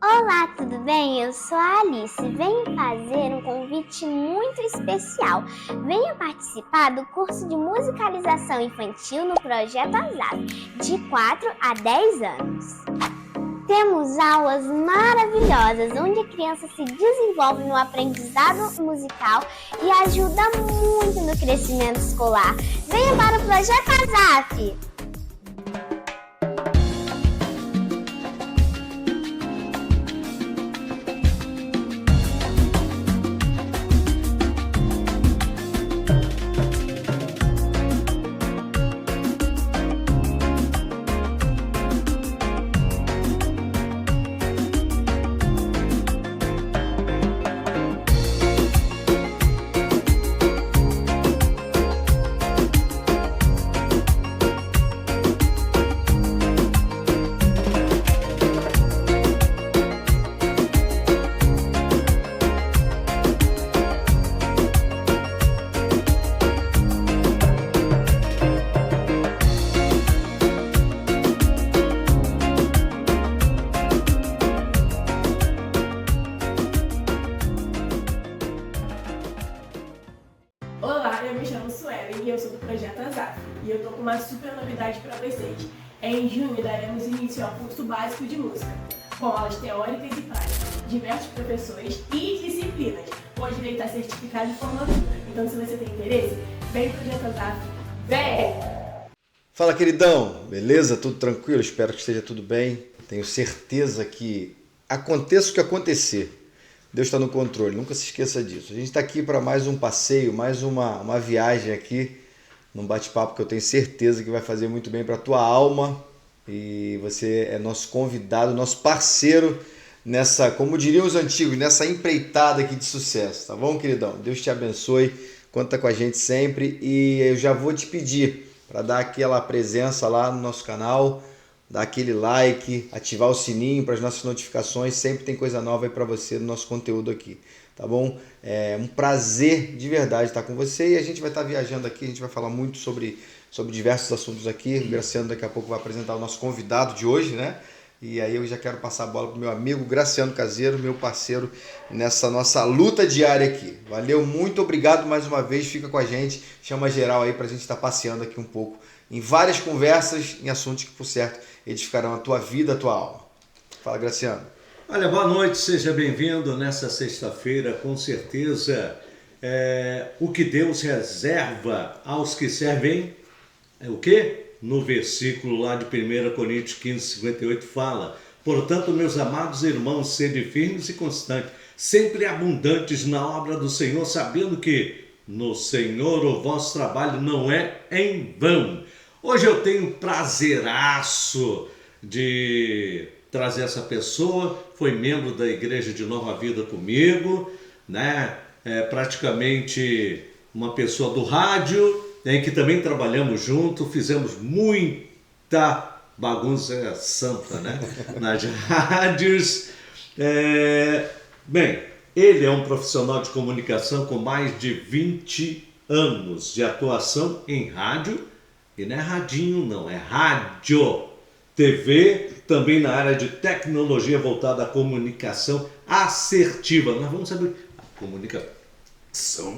Olá, tudo bem? Eu sou a Alice. Venho fazer um convite muito especial. Venha participar do curso de musicalização infantil no Projeto Azaf, de 4 a 10 anos. Temos aulas maravilhosas, onde a criança se desenvolve no aprendizado musical e ajuda muito no crescimento escolar. Venha para o Projeto Azaf! Olá, eu me chamo Suelen e eu sou do Projeto Azaf. E eu tô com uma super novidade para vocês. Em junho daremos início ao curso básico de música, com aulas teóricas e práticas, diversos professores e disciplinas, com direito a certificado de formatura. Então, se você tem interesse, vem pro Projeto Azaf. Vem! Fala, queridão, beleza? Tudo tranquilo? Espero que esteja tudo bem. Tenho certeza que aconteça o que acontecer, Deus está no controle, nunca se esqueça disso. A gente está aqui para mais um passeio, mais uma viagem aqui, num bate-papo que eu tenho certeza que vai fazer muito bem para a tua alma. E você é nosso convidado, nosso parceiro nessa, como diriam os antigos, nessa empreitada aqui de sucesso, tá bom, queridão? Deus te abençoe, conta com a gente sempre. E eu já vou te pedir para dar aquela presença lá no nosso canal, dar aquele like, ativar o sininho para as nossas notificações, sempre tem coisa nova aí para você no nosso conteúdo aqui, tá bom? É um prazer de verdade estar com você e a gente vai estar viajando aqui, a gente vai falar muito sobre diversos assuntos aqui. O Graciano daqui a pouco vai apresentar o nosso convidado de hoje, né? E aí eu já quero passar a bola pro meu amigo Graciano Caseiro, meu parceiro nessa nossa luta diária aqui. Valeu, muito obrigado mais uma vez, fica com a gente, chama geral aí pra gente estar passeando aqui um pouco em várias conversas, em assuntos que, por certo, edificarão a tua vida, a tua alma. Fala, Graciano. Olha, boa noite, seja bem-vindo nessa sexta-feira, com certeza. O que Deus reserva aos que servem, é o quê? No versículo lá de 1 Coríntios 15:58 fala: portanto, meus amados irmãos, sede firmes e constantes, sempre abundantes na obra do Senhor, sabendo que no Senhor o vosso trabalho não é em vão. Hoje eu tenho prazeraço de trazer essa pessoa, foi membro da Igreja de Nova Vida comigo, né? Praticamente uma pessoa do rádio, em que também trabalhamos junto, fizemos muita bagunça santa, né? Nas rádios. Bem, ele é um profissional de comunicação com mais de 20 anos de atuação em rádio, e não é radinho não, é rádio, TV, também na área de tecnologia voltada à comunicação assertiva. Nós vamos saber a comunicação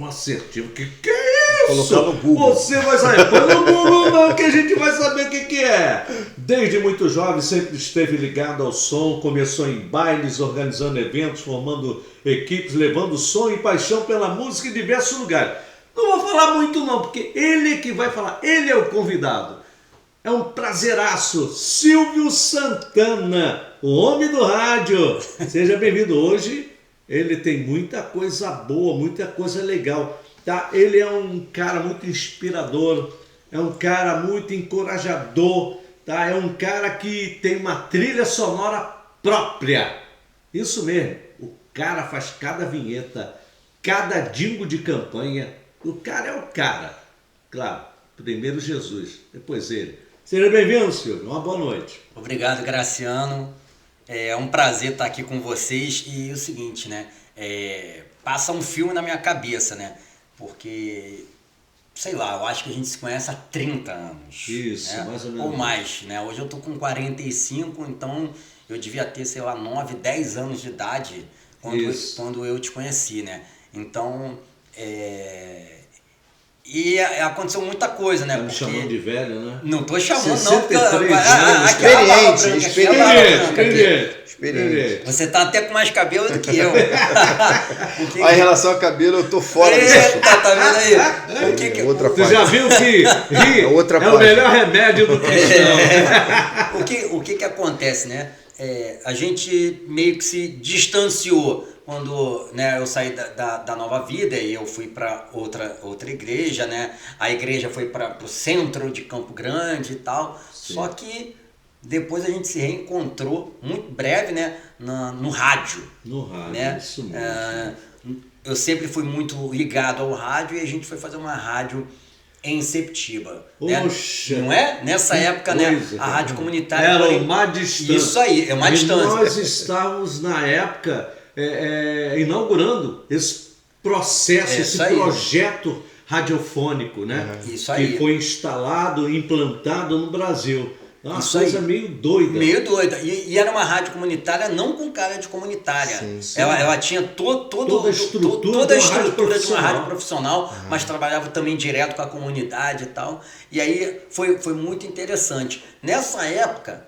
assertiva, que é isso? Colocar no Google. Você vai saber, põe no Google não, que a gente vai saber o que é. Desde muito jovem sempre esteve ligado ao som, começou em bailes, organizando eventos, formando equipes, levando som e paixão pela música em diversos lugares. Não vou falar muito não, porque ele é que vai falar, ele é o convidado. É um prazeraço, Silvio Santana, o homem do rádio. Seja bem-vindo. Hoje ele tem muita coisa boa, muita coisa legal, tá? Ele é um cara muito inspirador, é um cara muito encorajador, tá? É um cara que tem uma trilha sonora própria. Isso mesmo, o cara faz cada vinheta, cada jingle de campanha. O cara é o cara. Claro, primeiro Jesus, depois ele. Seja bem-vindo, Silvio. Uma boa noite. Obrigado, Graciano. É um prazer estar aqui com vocês. E o seguinte, né? Passa um filme na minha cabeça, né? Porque, sei lá, eu acho que a gente se conhece há 30 anos. Isso, né? mais ou menos. Ou mais, né? Hoje eu tô com 45, então eu devia ter, sei lá, 9, 10 anos de idade quando eu te conheci, né? Então, e aconteceu muita coisa, né? Tá me chamando de velho, né? Não tô chamando, 63 não. anos, experiente. Você tá até com mais cabelo do que eu. Em relação a cabelo, eu tô fora desse assunto. Tá vendo aí? Outra Tu já viu que rir é o melhor remédio do cristão. O que acontece, né? A gente meio que se distanciou quando, né, eu saí da Nova Vida e eu fui para outra igreja, né? A igreja foi para o centro de Campo Grande e tal. Sim. Só que depois a gente se reencontrou muito breve, né? No rádio. No rádio, né? Isso mesmo. Eu sempre fui muito ligado ao rádio e a gente foi fazer uma rádio em Septiba. Poxa, né? Não é? Nessa época, coisa, né? A rádio comunitária... Era uma distância. Isso aí, é uma distância. Nós estávamos, na época, inaugurando esse processo, esse projeto radiofônico, né? Isso aí. Que foi instalado, implantado no Brasil. Uma Isso coisa aí. meio doida. Meio doida. E era uma rádio comunitária, não com cara de comunitária. Sim. Ela tinha toda a estrutura de uma rádio profissional, mas trabalhava também direto com a comunidade e tal. E aí foi muito interessante. Nessa época,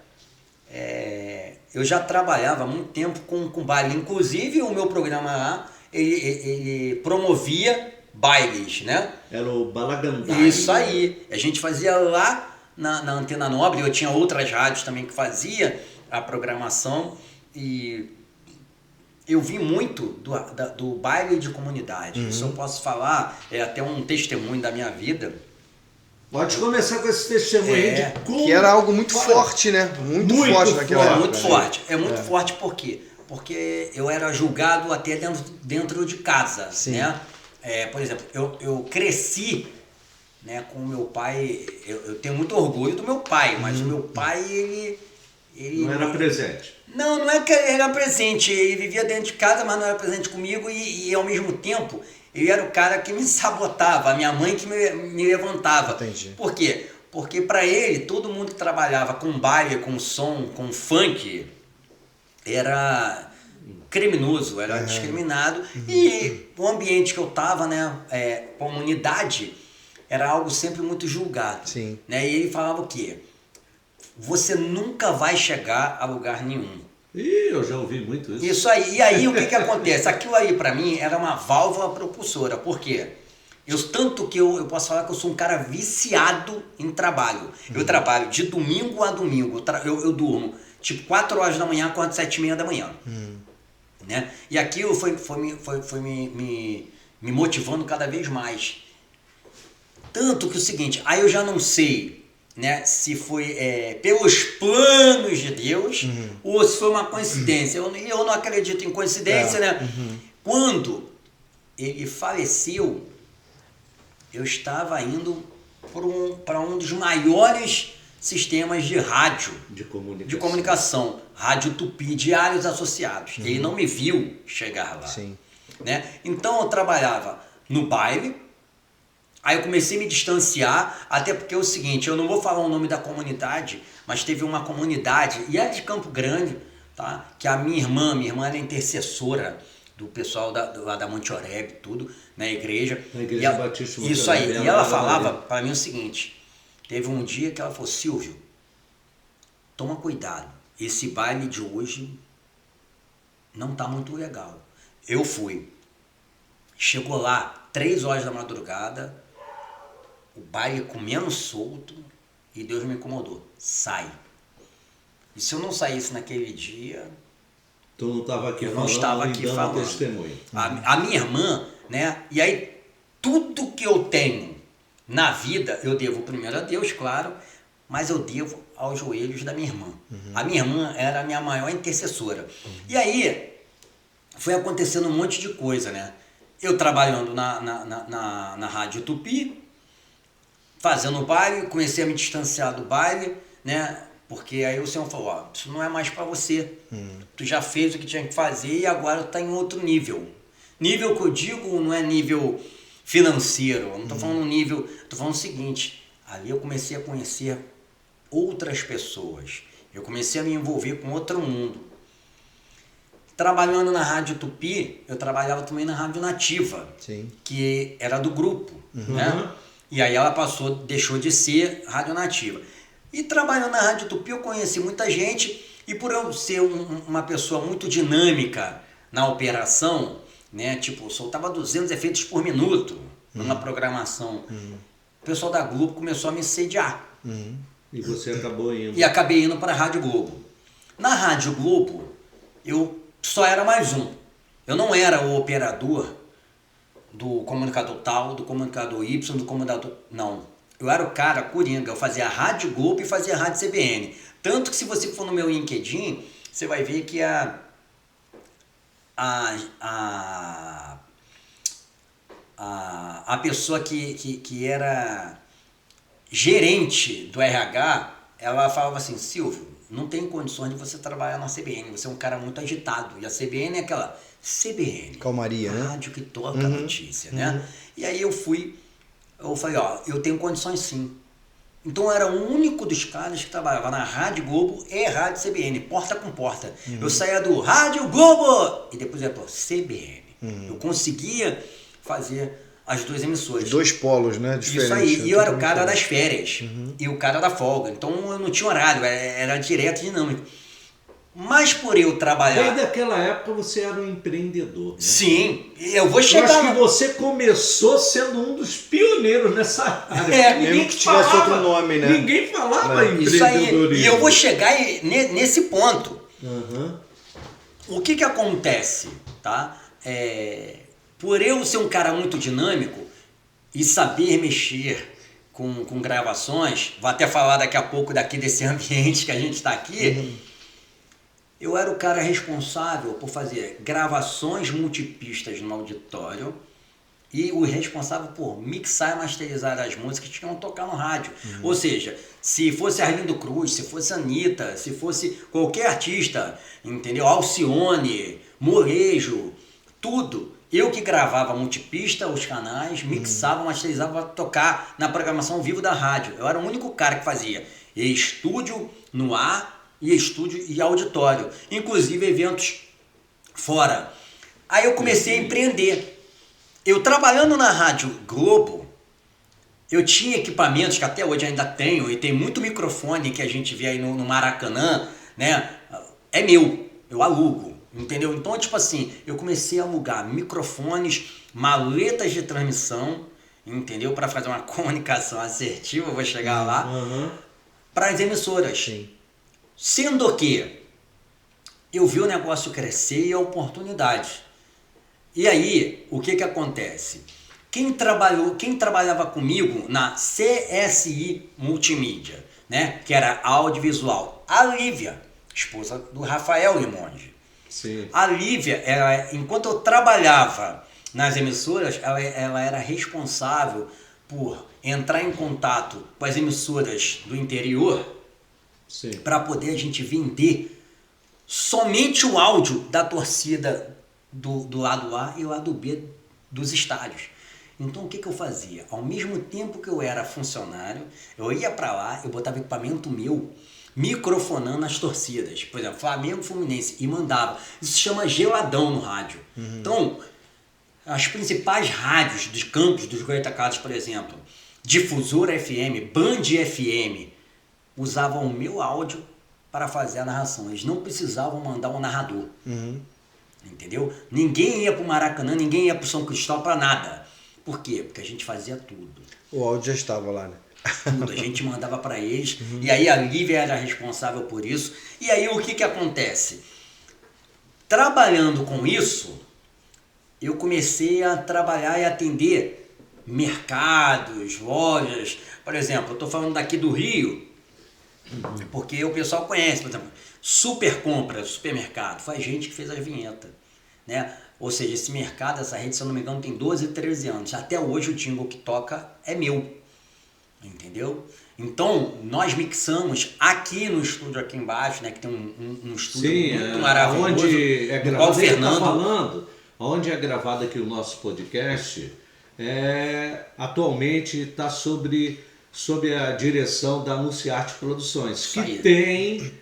eu já trabalhava há muito tempo com baile. Inclusive, o meu programa lá, ele promovia bailes, né? Era o Balagandá. Isso aí. A gente fazia lá na Antena Nobre. Eu tinha outras rádios também que fazia a programação e eu vi muito do baile de comunidade. Isso eu posso falar, é até um testemunho da minha vida. Pode começar com esse testemunho aí de como... Que era algo muito forte, né? Muito forte naquela época. Muito forte. É muito forte por quê? Porque eu era julgado até dentro de casa, Sim. né? Por exemplo, eu cresci, né, com o meu pai. Eu tenho muito orgulho do meu pai, mas o meu pai, ele não era presente. Não é que ele era presente, ele vivia dentro de casa, mas não era presente comigo e ao mesmo tempo, ele era o cara que me sabotava, a minha mãe que me levantava. Entendi. Por quê? Porque para ele, todo mundo que trabalhava com baile, com som, com funk, era criminoso, era discriminado. E o ambiente que eu estava, né, comunidade, era algo sempre muito julgado. Sim. Né? E ele falava o quê? Você nunca vai chegar a lugar nenhum. Ih, eu já ouvi muito isso. Isso aí. E aí, o que acontece? Aquilo aí, para mim, era uma válvula propulsora. Por quê? Tanto que eu posso falar que eu sou um cara viciado em trabalho. Eu trabalho de domingo a domingo. Eu durmo, tipo, 4 horas da manhã, acordo 7h30 da manhã. Né? E aquilo foi me motivando cada vez mais. Tanto que o seguinte, aí eu já não sei, né, se foi pelos planos de Deus ou se foi uma coincidência. Eu não acredito em coincidência, né? Quando ele faleceu, eu estava indo para um dos maiores sistemas de rádio, de comunicação, Rádio Tupi, Diários Associados. Ele não me viu chegar lá. Sim. Né? Então eu trabalhava no baile. Aí eu comecei a me distanciar, até porque é o seguinte, eu não vou falar o nome da comunidade, mas teve uma comunidade, e é de Campo Grande, tá? Que a minha irmã era intercessora do pessoal lá da Monte Oreb, tudo, na igreja. Na igreja Batista Monte Isso aí, Oreb, e ela falava para mim o seguinte, teve um dia que ela falou, Silvio, toma cuidado, esse baile de hoje não tá muito legal. Eu fui, chegou lá, 3 horas da madrugada, o baile comendo solto e Deus me incomodou. Sai. E se eu não saísse naquele dia... Tu não estava aqui eu falando, não estava aqui dando falando. Testemunho. A minha irmã, né? E aí, tudo que eu tenho na vida, eu devo primeiro a Deus, claro, mas eu devo aos joelhos da minha irmã. A minha irmã era a minha maior intercessora. E aí, foi acontecendo um monte de coisa, né? Eu trabalhando na Rádio Tupi, fazendo baile, comecei a me distanciar do baile, né? Porque aí o Senhor falou, ó, isso não é mais para você. Tu já fez o que tinha que fazer e agora tá em outro nível. Nível que eu digo não é nível financeiro, eu não tô falando nível, tô falando o seguinte, ali eu comecei a conhecer outras pessoas Eu comecei a me envolver com outro mundo. Trabalhando na Rádio Tupi, eu trabalhava também na Rádio Nativa, Sim. que era do grupo, né? E aí ela deixou de ser Rádio Nativa. E trabalhando na Rádio Tupi eu conheci muita gente, e por eu ser uma pessoa muito dinâmica na operação, né? Tipo, soltava 200 efeitos por minuto numa programação. O pessoal da Globo começou a me sediar. E você acabou indo. E acabei indo para a Rádio Globo. Na Rádio Globo, eu só era mais um. Eu não era o operador do comunicador tal, do comunicador Y, do comunicador... Não. Eu era o cara coringa. Eu fazia a Rádio Globo e fazia a Rádio CBN. Tanto que se você for no meu LinkedIn, você vai ver que a pessoa que era gerente do RH, ela falava assim, Silvio, não tem condições de você trabalhar na CBN, você é um cara muito agitado. E a CBN é aquela CBN, Calmaria, né? rádio que toca a notícia, né? E aí eu falei, ó, eu tenho condições sim. Então eu era o único dos caras que trabalhava na Rádio Globo e Rádio CBN, porta com porta. Eu saía do Rádio Globo e depois ia para CBN. Eu conseguia fazer as duas emissoras. Dois polos, né? Diferentes. Isso aí, e eu era o cara das férias e o cara da folga. Então eu não tinha horário, era direto, dinâmico. Mas por eu trabalhar... Desde aquela época você era um empreendedor, né? Sim, eu vou Eu chegar... acho que você começou sendo um dos pioneiros nessa área. Mesmo que tivesse outro nome, né? Ninguém falava em Isso aí, empreendedorismo. e eu vou chegar nesse ponto. Uhum. O que acontece, tá? Por eu ser um cara muito dinâmico e saber mexer com gravações, vou até falar daqui a pouco desse ambiente que a gente está aqui, eu era o cara responsável por fazer gravações multipistas no auditório e o responsável por mixar e masterizar as músicas que iam tocar no rádio. Ou seja, se fosse Arlindo Cruz, se fosse Anitta, se fosse qualquer artista, entendeu? Alcione, Molejo, tudo. Eu que gravava multipista, os canais, mixava, masterizava para tocar na programação ao vivo da rádio. Eu era o único cara que fazia estúdio no ar e estúdio e auditório. Inclusive eventos fora. Aí eu comecei a empreender. Eu trabalhando na Rádio Globo, eu tinha equipamentos que até hoje ainda tenho, e tem muito microfone que a gente vê aí no Maracanã, né? É meu, eu alugo. Entendeu? Então, tipo assim, eu comecei a alugar microfones, maletas de transmissão, entendeu? Para fazer uma comunicação assertiva, eu vou chegar lá, para as emissoras. Sim. Sendo que eu vi o negócio crescer e a oportunidade. E aí, o que acontece? Quem trabalhava comigo na CSI Multimídia, né? Que era audiovisual, a Lívia, esposa do Rafael Limonde. Sim. A Lívia, enquanto eu trabalhava nas emissoras, ela era responsável por entrar em contato com as emissoras do interior para poder a gente vender somente o áudio da torcida do lado A e o lado B dos estádios. Então o que eu fazia? Ao mesmo tempo que eu era funcionário, eu ia para lá, eu botava equipamento meu, microfonando as torcidas, por exemplo, Flamengo, Fluminense, e mandava. Isso se chama geladão no rádio. Então, as principais rádios dos campos dos Goytacados, por exemplo, Difusora FM, Band FM, usavam o meu áudio para fazer a narração. Eles não precisavam mandar um narrador. Entendeu? Ninguém ia para o Maracanã, ninguém ia para o São Cristóvão para nada. Por quê? Porque a gente fazia tudo. O áudio já estava lá, né? Tudo, a gente mandava para eles, e aí a Lívia era responsável por isso. E aí o que acontece? Trabalhando com isso, eu comecei a trabalhar e atender mercados, lojas. Por exemplo, eu estou falando daqui do Rio, porque o pessoal conhece, por exemplo, Super Compra, supermercado, foi a gente que fez a vinheta, né? Ou seja, esse mercado, essa rede, se eu não me engano, tem 12, 13 anos. Até hoje o jingle que toca é meu. Entendeu? Então, nós mixamos aqui no estúdio aqui embaixo, né? Que tem um estúdio muito maravilhoso. Onde é do qual o gravado, Fernando... onde é gravado aqui o nosso podcast, atualmente está sob a direção da Anunciarte Produções, que tem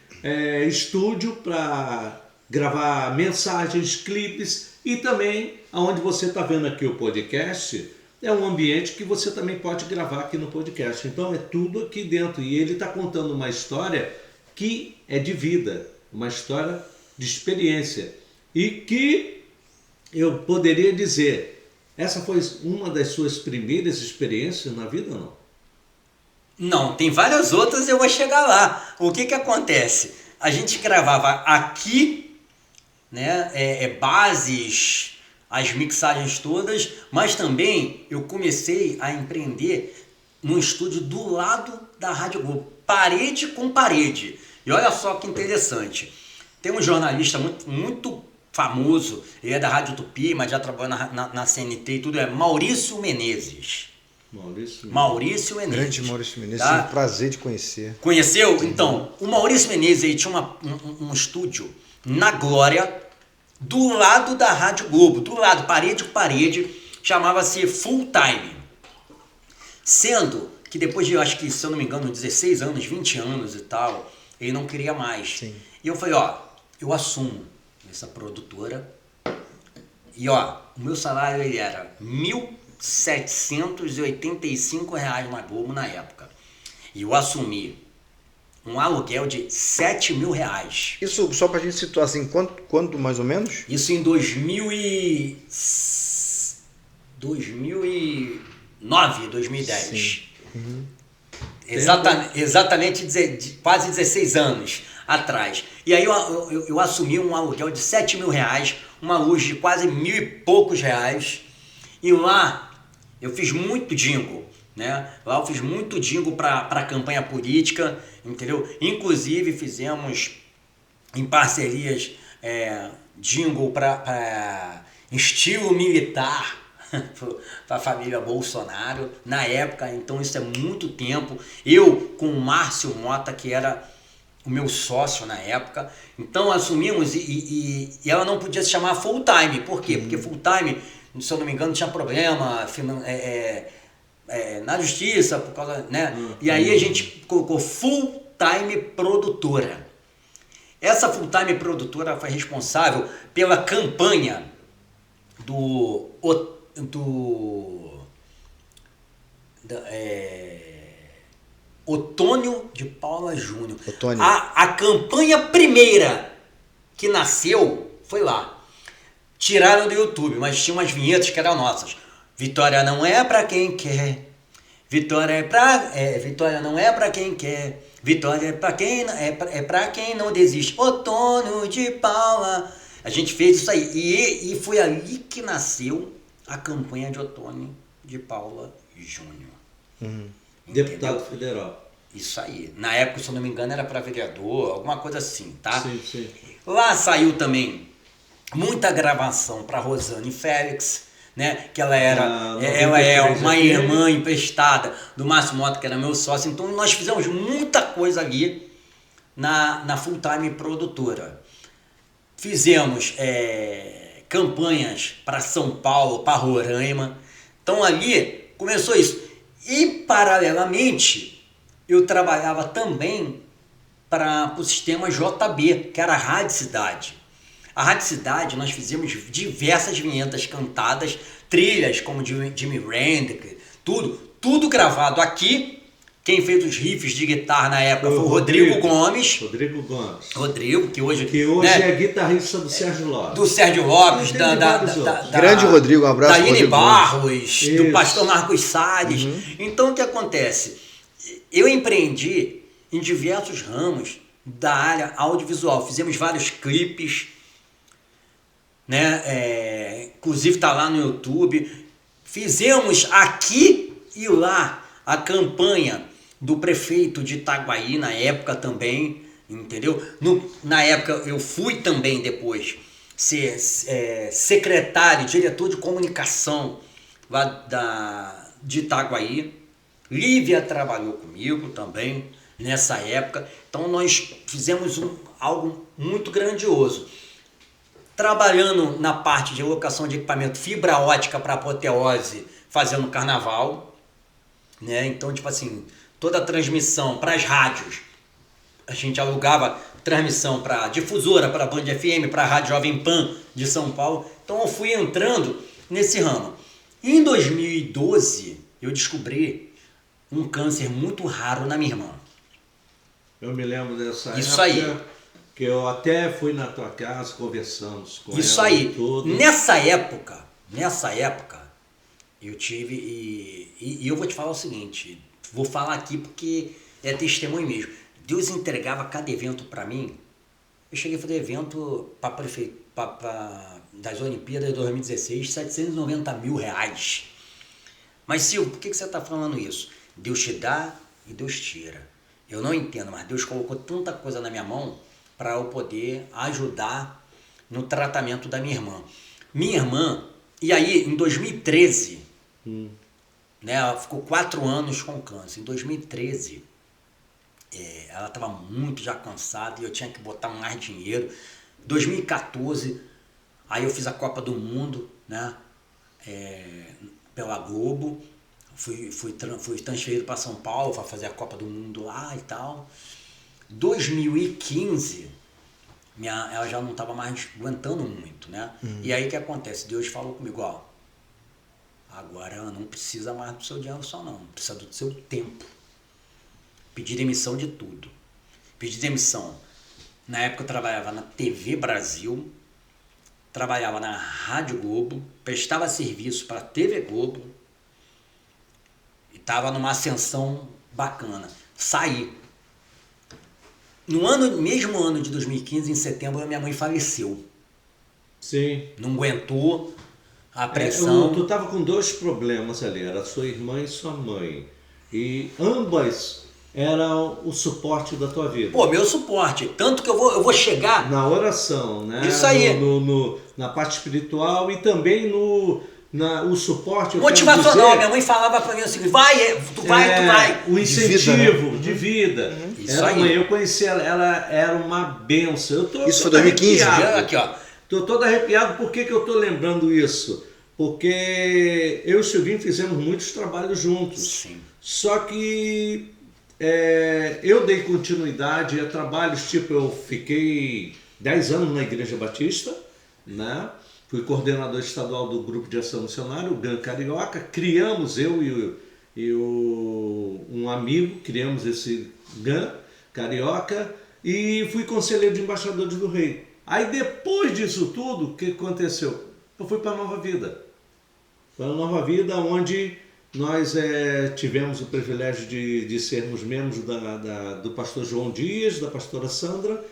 estúdio para gravar mensagens, clipes e também, aonde você está vendo aqui o podcast, é um ambiente que você também pode gravar aqui no podcast. Então é tudo aqui dentro e ele está contando uma história que é de vida, uma história de experiência e que eu poderia dizer, essa foi uma das suas primeiras experiências na vida ou não? Não, tem várias outras, eu vou chegar lá. O que acontece? A gente gravava aqui, né, bases, as mixagens todas, mas também eu comecei a empreender num estúdio do lado da Rádio Globo, parede com parede. E olha só que interessante, tem um jornalista muito famoso, ele é da Rádio Tupi, mas já trabalhou na CNT e tudo, é Maurício Menezes. Maurício Menezes. Grande Maurício Menezes, Tá? um prazer de conhecer. Conheceu? Então, o Maurício Menezes ele tinha um estúdio na Glória, do lado da Rádio Globo, do lado, parede com parede, chamava-se Full Time. Sendo que depois de, eu acho que, se eu não me engano, 16 anos, 20 anos e tal, ele não queria mais. Sim. E eu falei, eu assumo essa produtora. E o meu salário ele era R$ 1.785 na Globo na época. E eu assumi um aluguel de R$ 7.000. Isso só pra gente situar assim, quando mais ou menos? Isso em 2009, 2010. Sim. Uhum. Exatamente quase 16 anos atrás. E aí eu assumi um aluguel de R$ 7.000, uma luz de quase R$ 1.000 e poucos. E lá eu fiz muito jingle, né? Lá eu fiz muito jingle para campanha política, entendeu? Inclusive fizemos em parcerias jingle para estilo militar para a família Bolsonaro na época. Então isso é muito tempo. Eu com o Márcio Mota, que era o meu sócio na época, então assumimos e ela não podia se chamar full time. Por quê? Porque full time, se eu não me engano, tinha problema na justiça por causa, né? E aí a gente colocou full time produtora. Essa full time produtora foi responsável pela campanha do Otônio de Paula Júnior. A campanha primeira que nasceu foi lá. Tiraram do YouTube, mas tinha umas vinhetas que eram nossas. Vitória não é pra quem quer. Vitória não é pra quem quer. Vitória é pra quem não desiste. Otônio de Paula. A gente fez isso aí. E foi ali que nasceu a campanha de Otônio de Paula Júnior. Deputado federal. Isso aí. Na época, se eu não me engano, era para vereador, alguma coisa assim, tá? Sim. Lá saiu também muita gravação para Rosane Félix, né? Que ela é uma irmã emprestada do Márcio Mota, que era meu sócio. Então nós fizemos muita coisa ali na Full Time Produtora. Fizemos campanhas para São Paulo, para Roraima. Então ali começou isso. E paralelamente eu trabalhava também para o sistema JB, que era a Rádio Cidade. A Rádio Cidade nós fizemos diversas vinhetas cantadas, trilhas como Jimi Hendrix, tudo gravado aqui. Quem fez os riffs de guitarra na época foi o Rodrigo Gomes. Rodrigo, que hoje é guitarrista do Sérgio Lopes. Do Sérgio Lopes, grande Rodrigo, um abraço. Da Ine Barros, do pastor Marcos Salles. Então o que acontece? Eu empreendi em diversos ramos da área audiovisual. Fizemos vários clipes, né? Inclusive está lá no YouTube. Fizemos aqui e lá a campanha do prefeito de Itaguaí na época também, entendeu? Na época eu fui também depois ser secretário, diretor de comunicação lá de Itaguaí. Lívia trabalhou comigo também nessa época. Então nós fizemos algo muito grandioso. Trabalhando na parte de locação de equipamento fibra ótica para apoteose, fazendo carnaval, né? Então, tipo assim, toda a transmissão para as rádios a gente alugava transmissão para difusora, para Band FM, para a Rádio Jovem Pan de São Paulo. Então eu fui entrando nesse ramo. Em 2012, eu descobri um câncer muito raro na minha irmã. Eu me lembro dessa Isso época aí. que eu até fui na tua casa, conversamos com Isso ela aí. e tudo. Nessa época, eu tive, e eu vou te falar o seguinte, vou falar aqui porque é testemunho mesmo. Deus entregava cada evento para mim. Eu cheguei a fazer evento das Olimpíadas de 2016, R$790 mil. Mas Silvio, por que você está falando isso? Deus te dá e Deus tira. Eu não entendo, mas Deus colocou tanta coisa na minha mão para eu poder ajudar no tratamento da minha irmã. Minha irmã, e aí em 2013, né, ela ficou 4 anos com câncer. Em 2013, ela estava muito já cansada e eu tinha que botar mais dinheiro. 2014, aí eu fiz a Copa do Mundo, né, pela Globo. Fui transferido para São Paulo para fazer a Copa do Mundo lá e tal. 2015, ela já não estava mais aguentando muito, né? E aí o que acontece? Deus falou comigo, ó, agora não precisa mais do seu dinheiro só não, precisa do seu tempo. Pedi demissão de tudo. Pedi demissão. Na época eu trabalhava na TV Brasil, trabalhava na Rádio Globo, prestava serviço para a TV Globo e estava numa ascensão bacana. Saí. No mesmo ano de 2015, em setembro, minha mãe faleceu. Sim. Não aguentou a pressão. Tu estava com 2 problemas ali, era sua irmã e sua mãe. E ambas eram o suporte da tua vida. Pô, meu suporte. Tanto que eu vou chegar... Na oração, né? Isso aí. Na parte espiritual e também o suporte... Motivacional. Minha mãe falava pra mim assim, tu vai. O incentivo de vida, né? de vida. Isso aí. Mãe, eu conheci ela era uma benção. Isso foi 2015? Aqui, ó. Estou todo arrepiado. Por que eu estou lembrando isso? Porque eu e o Silvinho fizemos muitos trabalhos juntos. Sim. Só que eu dei continuidade a trabalhos, tipo, eu fiquei 10 anos na Igreja Batista, né? Fui coordenador estadual do Grupo de Ação Missionária, o GAN Carioca. Criamos, eu e um amigo, criamos esse GAN Carioca e fui conselheiro de embaixadores do Rei. Aí depois disso tudo, o que aconteceu? Eu fui para a Nova Vida. Foi a Nova Vida onde nós tivemos o privilégio de sermos membros do pastor João Dias, da pastora Sandra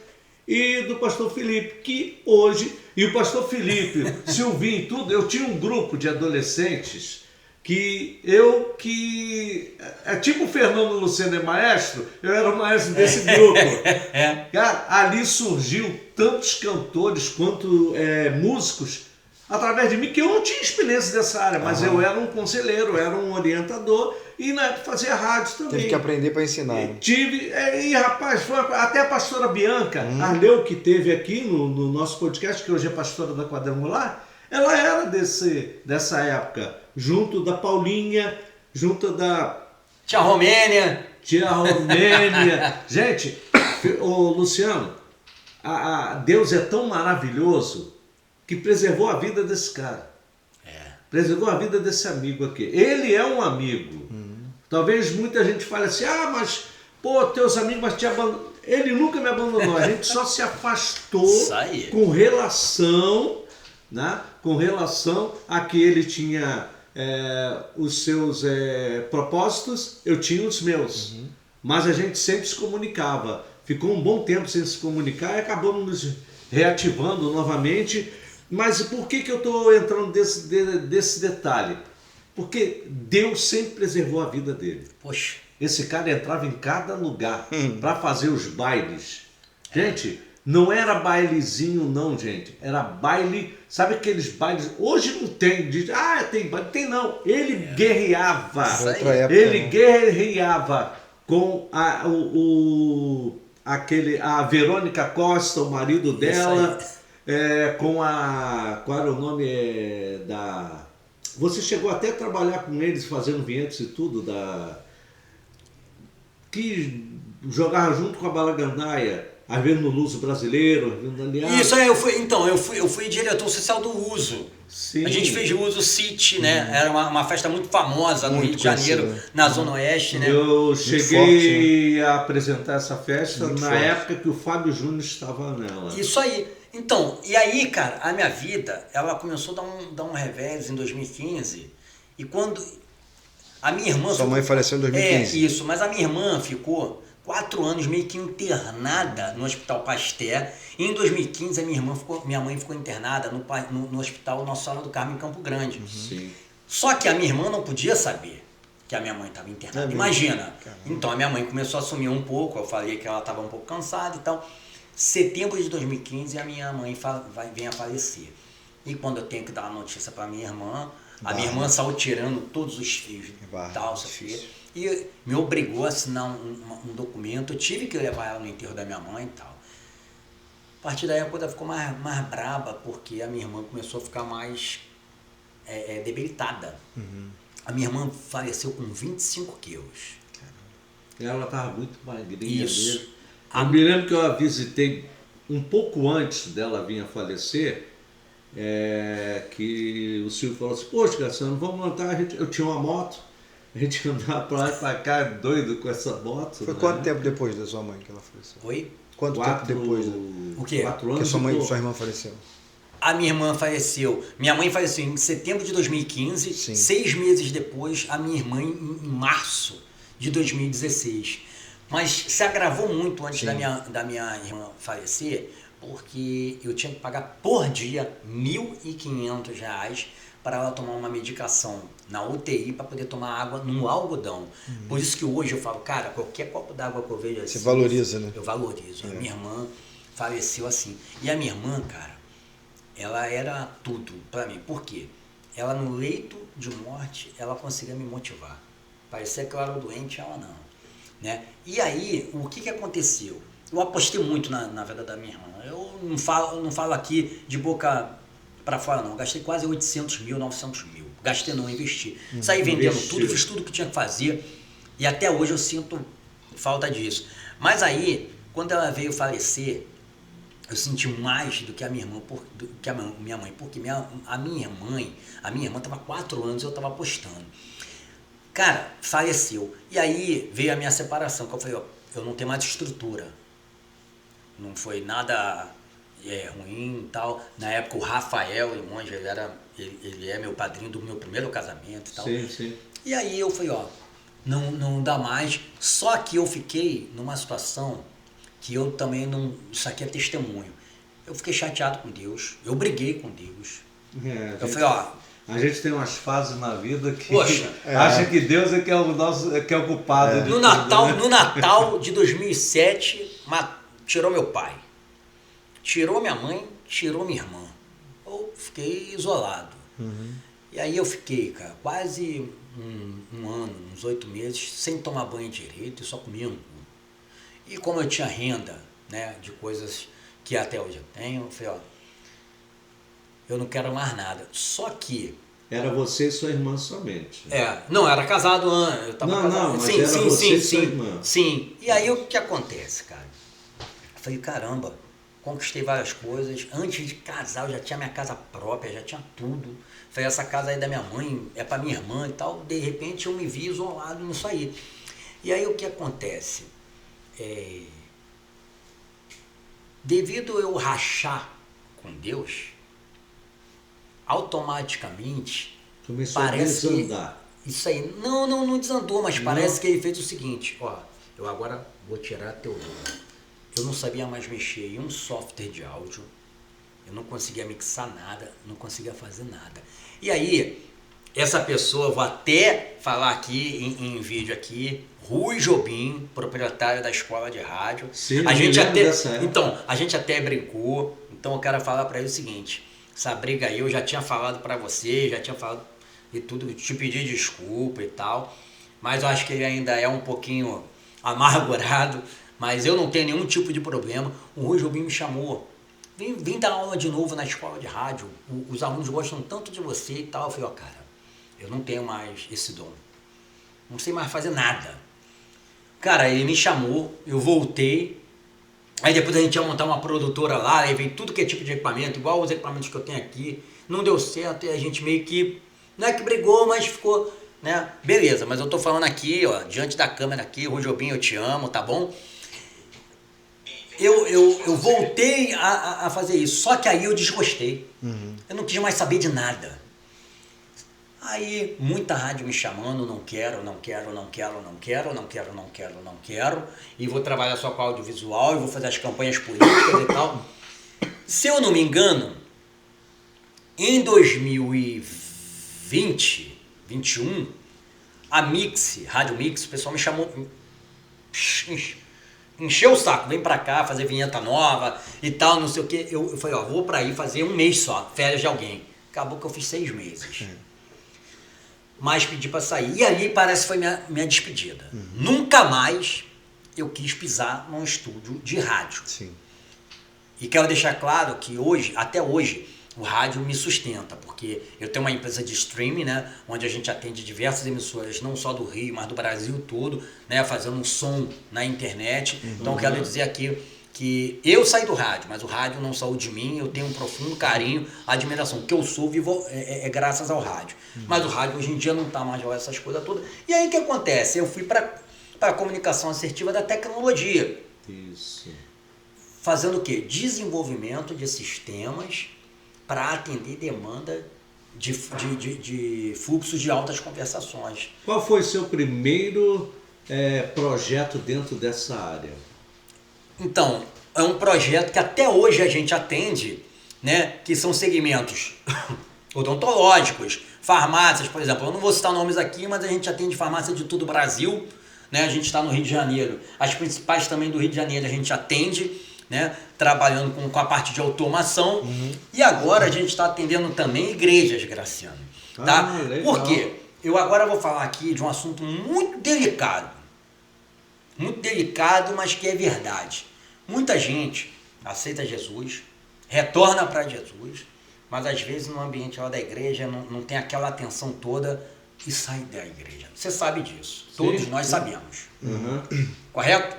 e do pastor Felipe, que hoje... E o pastor Felipe, Silvinho e tudo, eu tinha um grupo de adolescentes que é tipo o Fernando Lucena é maestro, eu era o maestro desse grupo. Cara, ali surgiu tantos cantores quanto músicos através de mim, que eu não tinha experiência dessa área, mas eu era um conselheiro, eu era um orientador e na época fazia rádio também. Teve que aprender para ensinar. Rapaz, foi até a pastora Bianca Arleu, que teve aqui no nosso podcast, que hoje é pastora da Quadrangular, ela era dessa época, junto da Paulinha, junto da... Tia Romênia. Gente, ô Luciano, Deus é tão maravilhoso que preservou a vida desse cara. Preservou a vida desse amigo aqui. Ele é um amigo. Talvez muita gente fale assim, mas, teus amigos te abandonam. Ele nunca me abandonou. A gente só se afastou com relação, né? Com relação a que ele tinha os seus propósitos, eu tinha os meus. Mas a gente sempre se comunicava. Ficou um bom tempo sem se comunicar e acabamos nos reativando novamente. Mas por que eu estou entrando desse detalhe? Porque Deus sempre preservou a vida dele. Poxa. Esse cara entrava em cada lugar para fazer os bailes. Gente, não era bailezinho não, gente. Era baile, sabe aqueles bailes... Hoje não tem, tem baile. Tem não. Ele guerreava. Guerreava com a Verônica Costa, o marido dela... com qual era o nome da... Você chegou até a trabalhar com eles, fazendo vinhetas e tudo, jogava junto com a Balagandaia, às vezes no Luso Brasileiro, às vezes no Aliado. Isso, eu fui diretor social do Uso. Sim. A gente fez o Uso City, né? Era uma festa muito famosa no Muito Rio de Janeiro, conhecida. na Zona Oeste, né? Eu cheguei forte, a apresentar essa festa Muito na forte. época que o Fábio Júnior estava nela. Isso aí. Então, e aí, cara, a minha vida, ela começou a dar um revés em 2015. E quando a minha irmã... Sua mãe faleceu em 2015. É, isso. Mas a minha irmã ficou 4 anos meio que internada no Hospital Pasteur. E em 2015, minha mãe ficou internada no Hospital Nossa Senhora do Carmo, em Campo Grande. Sim. Só que a minha irmã não podia saber que a minha mãe estava internada. É mesmo? Imagina. Caramba. Então a minha mãe começou a sumir um pouco, eu falei que ela estava um pouco cansada e tal. Setembro de 2015 a minha mãe vem a falecer. E quando eu tenho que dar a notícia para minha irmã, a minha irmã saiu tirando todos os fios Barra, tal, difícil. e me obrigou a assinar um documento. Eu tive que levar ela no enterro da minha mãe e tal. A partir daí a coisa ficou mais braba, porque a minha irmã começou a ficar mais debilitada. A minha irmã faleceu com 25 quilos. Ela estava muito magrinha Isso. mesmo. Eu me lembro que eu a visitei um pouco antes dela vir a falecer, que o Silvio falou assim, poxa, Cassiano, vamos montar, eu tinha uma moto, a gente andava pra lá e pra cá, doido com essa moto. Foi quanto tempo depois da sua mãe que ela faleceu? Oi? Quanto tempo depois O quê? 4 que anos sua irmã faleceu? A minha irmã faleceu. Minha mãe faleceu em setembro de 2015. Sim. 6 meses depois, a minha irmã em março de 2016. Mas se agravou muito antes Sim. da minha irmã falecer, porque eu tinha que pagar por dia R$ 1.500 para ela tomar uma medicação na UTI para poder tomar água no algodão. Por isso que hoje eu falo, cara, qualquer copo d'água que eu vejo assim... Você valoriza, né? Eu valorizo. A minha irmã faleceu assim. E a minha irmã, cara, ela era tudo para mim. Por quê? Ela no leito de morte, ela conseguia me motivar. Parecia que eu era doente, ela não. Né? E aí, o que aconteceu? Eu apostei muito na vida da minha irmã. Eu não falo aqui de boca para fora, não. Eu gastei quase 800 mil, 900 mil. Gastei não, investi. Saí vendendo Investiu. tudo, fiz tudo que tinha que fazer. E até hoje eu sinto falta disso. Mas aí, quando ela veio falecer, eu senti mais do que a minha irmã, do que a minha mãe. Porque a minha irmã estava 4 anos e eu estava apostando. Cara, faleceu. E aí veio a minha separação, que eu falei, ó, eu não tenho mais estrutura. Não foi nada ruim e tal. Na época o Rafael Limonge, ele é meu padrinho do meu primeiro casamento e tal. Sim, sim. E aí eu falei, ó, não dá mais. Só que eu fiquei numa situação que eu também não... Isso aqui é testemunho. Eu fiquei chateado com Deus, eu briguei com Deus. Eu falei, ó... A gente tem umas fases na vida que Poxa, acha que Deus é que é o culpado de No tudo, né? Natal de 2007, tirou meu pai, tirou minha mãe, tirou minha irmã. Eu fiquei isolado. E aí eu fiquei, cara, quase um ano, uns 8 meses, sem tomar banho direito e só comia um. E como eu tinha renda, né, de coisas que até hoje eu tenho, eu falei, ó, eu não quero mais nada. Só que... Era você e sua irmã somente. Não, era casado antes. Eu tava Não, casado. mas era você e sua irmã. Sim. E aí o que acontece, cara? Eu falei, caramba, conquistei várias coisas. Antes de casar, eu já tinha minha casa própria, já tinha tudo. Falei, essa casa aí da minha mãe é pra minha irmã e tal. De repente eu me vi isolado nisso aí. E aí o que acontece? Devido eu rachar com Deus, automaticamente Começou parece a desandar. que isso aí não desandou, mas parece que ele fez o seguinte, ó, eu agora vou tirar teu nome. Eu não sabia mais mexer em um software de áudio, eu não conseguia mixar nada, não conseguia fazer nada. E aí, essa pessoa, vou até falar aqui em vídeo aqui, Rui Jobim, proprietário da escola de rádio. Sim, a gente lembro até, dessa época. então, a gente até brincou, então eu quero falar para ele o seguinte, essa briga aí eu já tinha falado para você, já tinha falado e tudo, te pedi desculpa e tal, mas eu acho que ele ainda é um pouquinho amargurado, mas eu não tenho nenhum tipo de problema. O Rui Jobim me chamou, vim dar aula de novo na escola de rádio, os alunos gostam tanto de você e tal. Eu falei, ó, cara, eu não tenho mais esse dom, não sei mais fazer nada. Cara, ele me chamou, eu voltei. Aí depois a gente ia montar uma produtora lá, aí veio tudo que é tipo de equipamento, igual os equipamentos que eu tenho aqui. Não deu certo e a gente meio que, não é que brigou, mas ficou, né? Beleza, mas eu tô falando aqui, ó, diante da câmera aqui, Rujobim, eu te amo, tá bom? Eu voltei a fazer isso, só que aí eu desgostei. Eu não quis mais saber de nada. Aí, muita rádio me chamando, não quero, e vou trabalhar só com audiovisual, e vou fazer as campanhas políticas e tal. Se eu não me engano, em 2020, 21, a Mix, Rádio Mix, o pessoal me chamou, encheu o saco, vem pra cá fazer vinheta nova e tal, não sei o que. Eu falei, ó, vou pra aí fazer um mês só, férias de alguém. Acabou que eu fiz 6 meses. Mas pedi pra sair. E ali parece que foi minha despedida. Nunca mais eu quis pisar num estúdio de rádio. Sim. E quero deixar claro que hoje, até hoje, o rádio me sustenta, porque eu tenho uma empresa de streaming, né, onde a gente atende diversas emissoras, não só do Rio, mas do Brasil todo, né, fazendo um som na internet. Então quero dizer aqui que eu saí do rádio, mas o rádio não saiu de mim, eu tenho um profundo carinho, admiração, que eu sou vivo é graças ao rádio. Mas o rádio hoje em dia não está mais lá essas coisas todas. E aí o que acontece? Eu fui para a comunicação assertiva da tecnologia. Isso. Fazendo o quê? Desenvolvimento de sistemas para atender demanda de fluxos de altas conversações. Qual foi seu primeiro projeto dentro dessa área? Então, é um projeto que até hoje a gente atende, né, que são segmentos odontológicos, farmácias, por exemplo. Eu não vou citar nomes aqui, mas a gente atende farmácia de todo o Brasil, né? A gente está no Rio de Janeiro. As principais também do Rio de Janeiro a gente atende, né, trabalhando com a parte de automação. E agora a gente está atendendo também igrejas, Graciano. Tá? Por quê? Eu agora vou falar aqui de um assunto muito delicado. Muito delicado, mas que é verdade. Muita gente aceita Jesus, retorna para Jesus, mas às vezes no ambiente lá da igreja não tem aquela atenção toda e sai da igreja. Você sabe disso. Sim. Todos nós sabemos. Correto?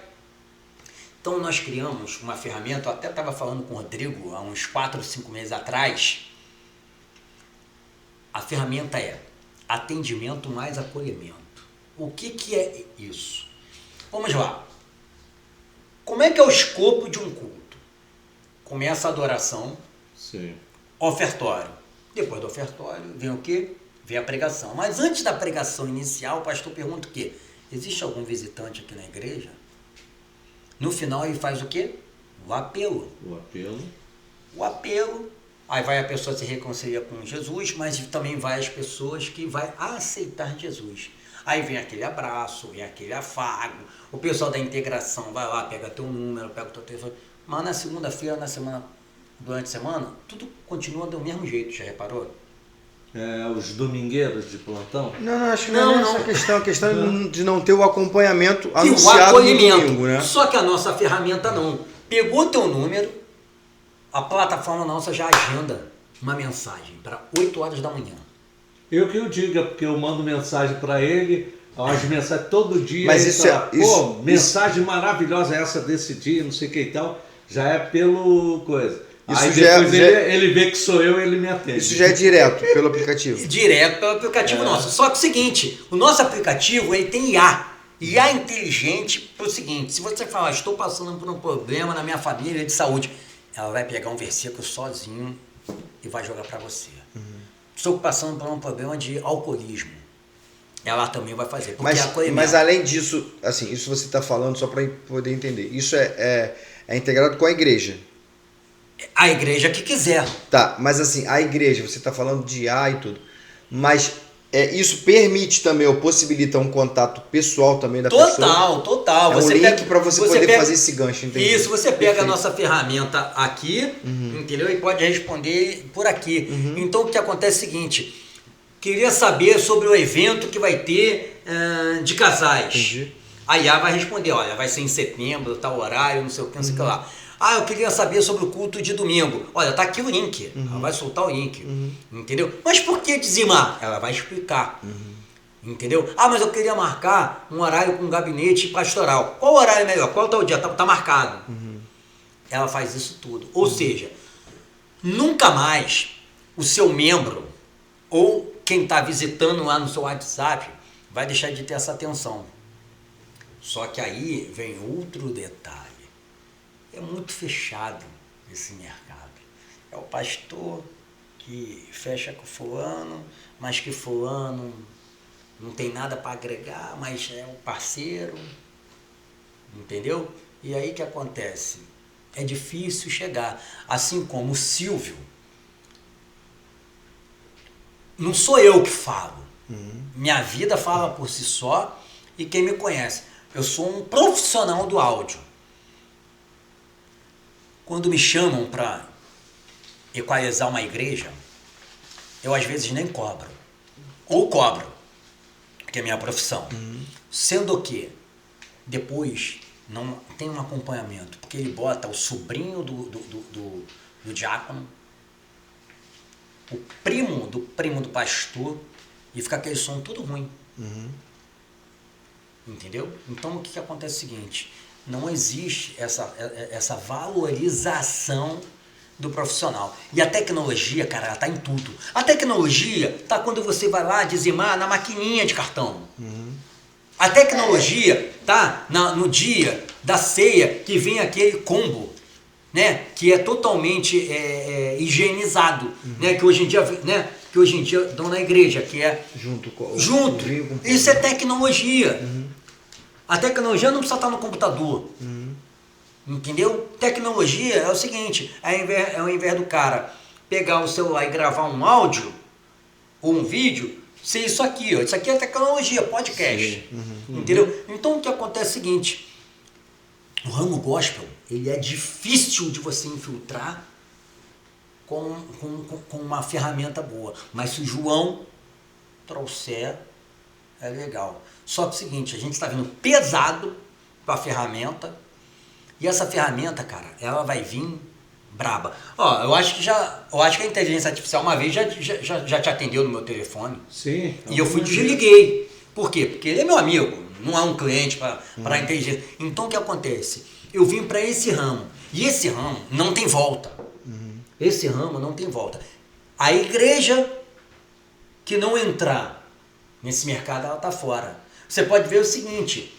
Então nós criamos uma ferramenta, eu até estava falando com o Rodrigo há uns 4 ou 5 meses atrás. A ferramenta é atendimento mais acolhimento. O que é isso? Vamos lá. Como é que é o escopo de um culto? Começa a adoração, Sim. ofertório. Depois do ofertório vem o quê? Vem a pregação. Mas antes da pregação inicial, o pastor pergunta o quê? Existe algum visitante aqui na igreja? No final ele faz o quê? O apelo. O apelo. Aí vai a pessoa se reconciliar com Jesus, mas também vai as pessoas que vai aceitar Jesus. Aí vem aquele abraço, vem aquele afago, o pessoal da integração vai lá, pega teu número, pega o teu telefone. Mas na segunda-feira, durante a semana, tudo continua do mesmo jeito, já reparou? Os domingueiros de plantão? Não, acho que não é essa questão. A questão é de não ter o acompanhamento anunciado o acolhimento. no domingo, né? Só que a nossa ferramenta não. Pegou teu número, a plataforma nossa já agenda uma mensagem para 8 horas da manhã. Eu que eu diga, porque eu mando mensagem para ele, as mensagens todo dia. Mas isso fala, mensagem maravilhosa essa desse dia, não sei o que e tal, já é pelo coisa. Isso aí já depois ele vê que sou eu, ele me atende. Isso já é direto pelo aplicativo. Direto pelo aplicativo nosso. Só que é o seguinte, o nosso aplicativo ele tem IA. IA inteligente para o seguinte, se você falar, estou passando por um problema na minha família de saúde, ela vai pegar um versículo sozinho e vai jogar para você. Estou passando por um problema de alcoolismo. Ela também vai fazer. Mas além disso, assim, isso você está falando só para poder entender. Isso é integrado com a igreja. A igreja que quiser. Tá, mas assim, a igreja, você está falando de IA e tudo. Mas isso permite também, ou possibilita um contato pessoal também da pessoa? Total. É um link para você poder fazer esse gancho, entendeu? Isso, você pega a nossa ferramenta aqui, entendeu? E pode responder por aqui. Então o que acontece é o seguinte, queria saber sobre o evento que vai ter de casais. Entendi. A IA vai responder, olha, vai ser em setembro, tal horário, não sei o que, não sei o que lá. Ah, eu queria saber sobre o culto de domingo. Olha, tá aqui o link. Ela vai soltar o link. Entendeu? Mas por que dizimar? Ela vai explicar. Entendeu? Ah, mas eu queria marcar um horário com gabinete pastoral. Qual horário é melhor? Qual é o dia? Tá marcado. Ela faz isso tudo. Ou seja, nunca mais o seu membro ou quem está visitando lá no seu WhatsApp vai deixar de ter essa atenção. Só que aí vem outro detalhe. É muito fechado esse mercado. É o pastor que fecha com fulano, mas que fulano não tem nada para agregar, mas é um parceiro. Entendeu? E aí o que acontece? É difícil chegar. Assim como o Silvio. Não sou eu que falo. Minha vida fala por si só e quem me conhece. Eu sou um profissional do áudio. Quando me chamam para equalizar uma igreja, eu às vezes nem cobro. Ou cobro, porque é minha profissão. Sendo que depois não tem um acompanhamento, porque ele bota o sobrinho do diácono, o primo do pastor, e fica aquele som tudo ruim. Entendeu? Então o que acontece é o seguinte, não existe essa valorização do profissional. E a tecnologia, cara, ela tá em tudo. A tecnologia tá quando você vai lá dizimar na maquininha de cartão. A tecnologia tá no dia da ceia que vem aquele combo, né, que é totalmente higienizado, né, que hoje em dia dão na igreja, que é junto. Isso é tecnologia. A tecnologia não precisa estar no computador. Entendeu? Tecnologia é o seguinte, ao invés do cara pegar o celular e gravar um áudio ou um vídeo, ser isso aqui, ó. Isso aqui é tecnologia, podcast. Entendeu? Então o que acontece é o seguinte, o ramo gospel, ele é difícil de você infiltrar com uma ferramenta boa. Mas se o João trouxer, é legal. Só que é o seguinte, a gente está vindo pesado para a ferramenta, e essa ferramenta, cara, ela vai vir braba. Ó, eu acho que a inteligência artificial uma vez já te atendeu no meu telefone. Sim. E eu desliguei. Por quê? Porque ele é meu amigo, não é um cliente para a inteligência. Então o que acontece? Eu vim para esse ramo, e esse ramo não tem volta. Esse ramo não tem volta. A igreja que não entrar nesse mercado, ela tá fora. Você pode ver o seguinte,